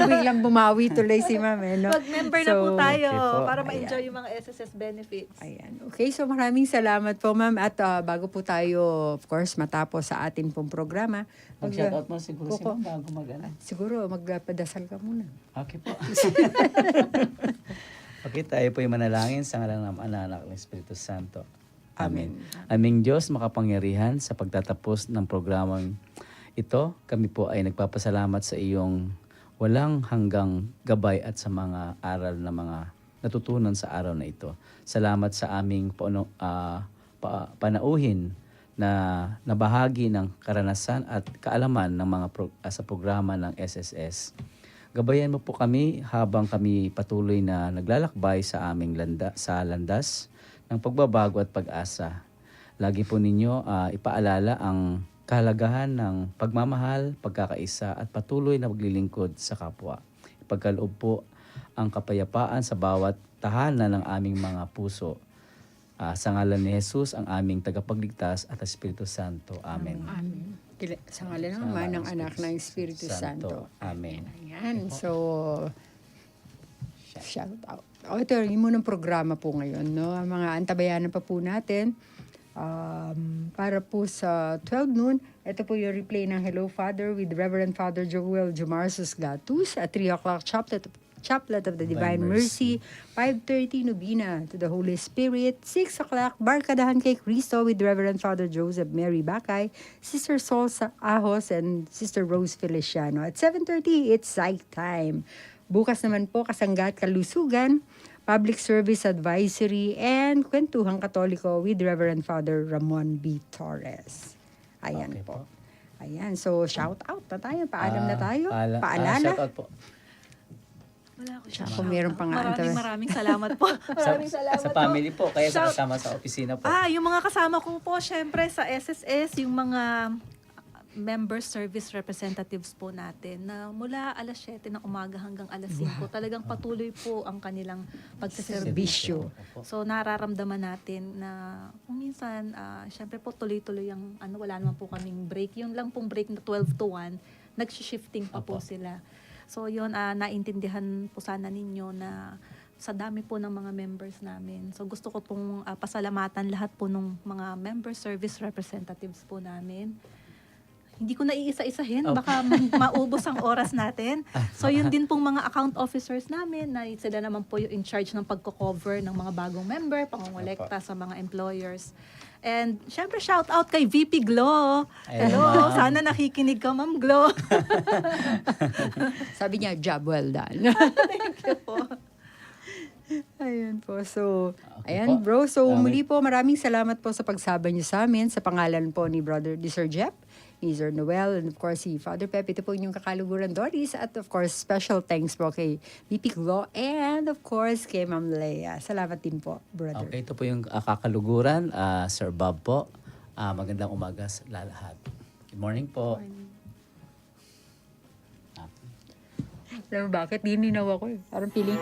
B: Biglang bumawi tuloy si ma'am, eh, no?
C: Mag-member na po tayo
A: okay po.
C: para ma-enjoy yung mga SSS benefits.
B: Ayan. Okay, so maraming salamat po, ma'am. At bago po tayo, of course, matapos sa atin pong programa,
A: Mag-shoutout mo siguro si
B: Kuko.
A: ma'am bago mag-ano.
B: siguro magpadasal ka muna.
A: Okay po. Okay, tayo po yung manalangin sa ngalan ng Anak ng Espiritu Santo. Amen. Aming Diyos, makapangyarihan sa pagtatapos ng programang ito, kami po ay nagpapasalamat sa iyong walang hanggang gabay at sa mga aral na mga natutunan sa araw na ito. Salamat sa aming panauhin na nabahagi ng karanasan at kaalaman ng mga sa programa ng SSS. Gabayan mo po kami habang kami patuloy na naglalakbay sa aming landas ng pagbabago at pag-asa. Lagi po ninyo ipaalala ang kahalagahan ng pagmamahal, pagkakaisa at patuloy na paglilingkod sa kapwa. Ipagkaloob po ang kapayapaan sa bawat tahanan ng aming mga puso. Sa ngalan ni Jesus, ang aming tagapagligtas at Espiritu Santo. Amen.
B: Amen. Sa ngalan naman ng anak ng Espiritu Santo.
A: Amen.
B: Ayan. So, shout out. Ito, yun muna ang programa po ngayon, no? Ang mga antabayanan pa po natin. Para po sa 12 noon, ito po yung replay ng Hello Father with Reverend Father Joel Jumarsus Gatus at 3 o'clock Chaplet of the Divine Mercy, 5:30 Nobina to the Holy Spirit, 6 o'clock Barkadahan kay Cristo with Reverend Father Joseph Mary Bacay, Sister Sol Ahos and Sister Rose Feliciano. At 7:30, it's Psych Time. Bukas naman po, Kasangga at Kalusugan, Public Service Advisory, and Kwentuhang Katoliko with Reverend Father Ramon B. Torres. Ayan
A: Okay
B: po. Ayan, so shout out na tayo. Paalam na tayo.
A: Shout
B: Paalala.
A: out po.
C: Wala ko
B: Tsaka kung meron pa nga
C: Maraming salamat po. Maraming salamat
A: Sa family po, kaya sa
C: Shout-
A: kasama sa opisina po.
C: yung mga kasama ko po, syempre sa SSS, yung mga member service representatives po natin na mula alas 7 ng umaga hanggang alas 5, talagang patuloy po ang kanilang pagsaserbisyo. So nararamdaman natin na kung minsan, syempre po tuloy-tuloy yung wala naman po kaming break. Yung lang pong break na 12 to 1, nag-shifting pa po sila. So yun, naintindihan po sana ninyo na sa dami po ng mga members namin. So gusto ko pong pasalamatan lahat po ng mga member service representatives po namin. Hindi ko na iisa-isahin, baka maubos ang oras natin. So yun din pong mga account officers namin na sila naman po yung in charge ng pagko-cover ng mga bagong member, pangongolekta sa mga employers. And syempre shout out kay VP Glo. Hello,
A: Ma'am.
C: sana nakikinig ka, Ma'am Glo.
B: Sabi niya, job well done.
C: Thank you po.
B: Ayun po. So,
A: Okay
B: ayan
A: po.
B: bro. So,
A: Okay.
B: muli po, maraming salamat po sa pagsama niyo sa amin sa pangalan po ni Sir Jeff, ni Sir Noel, and of course si Father Pep. Ito po inyong kakaluguran Doris. At of course, special thanks po kay BP Glo and of course kay Ma'am Leia. Salamat din po, brother.
A: Okay, ito po yung kakaluguran. Sir Bob po. Magandang umaga sa lahat. Good morning po.
B: Alam mo bakit? Di ninaw ako eh. Parang feeling,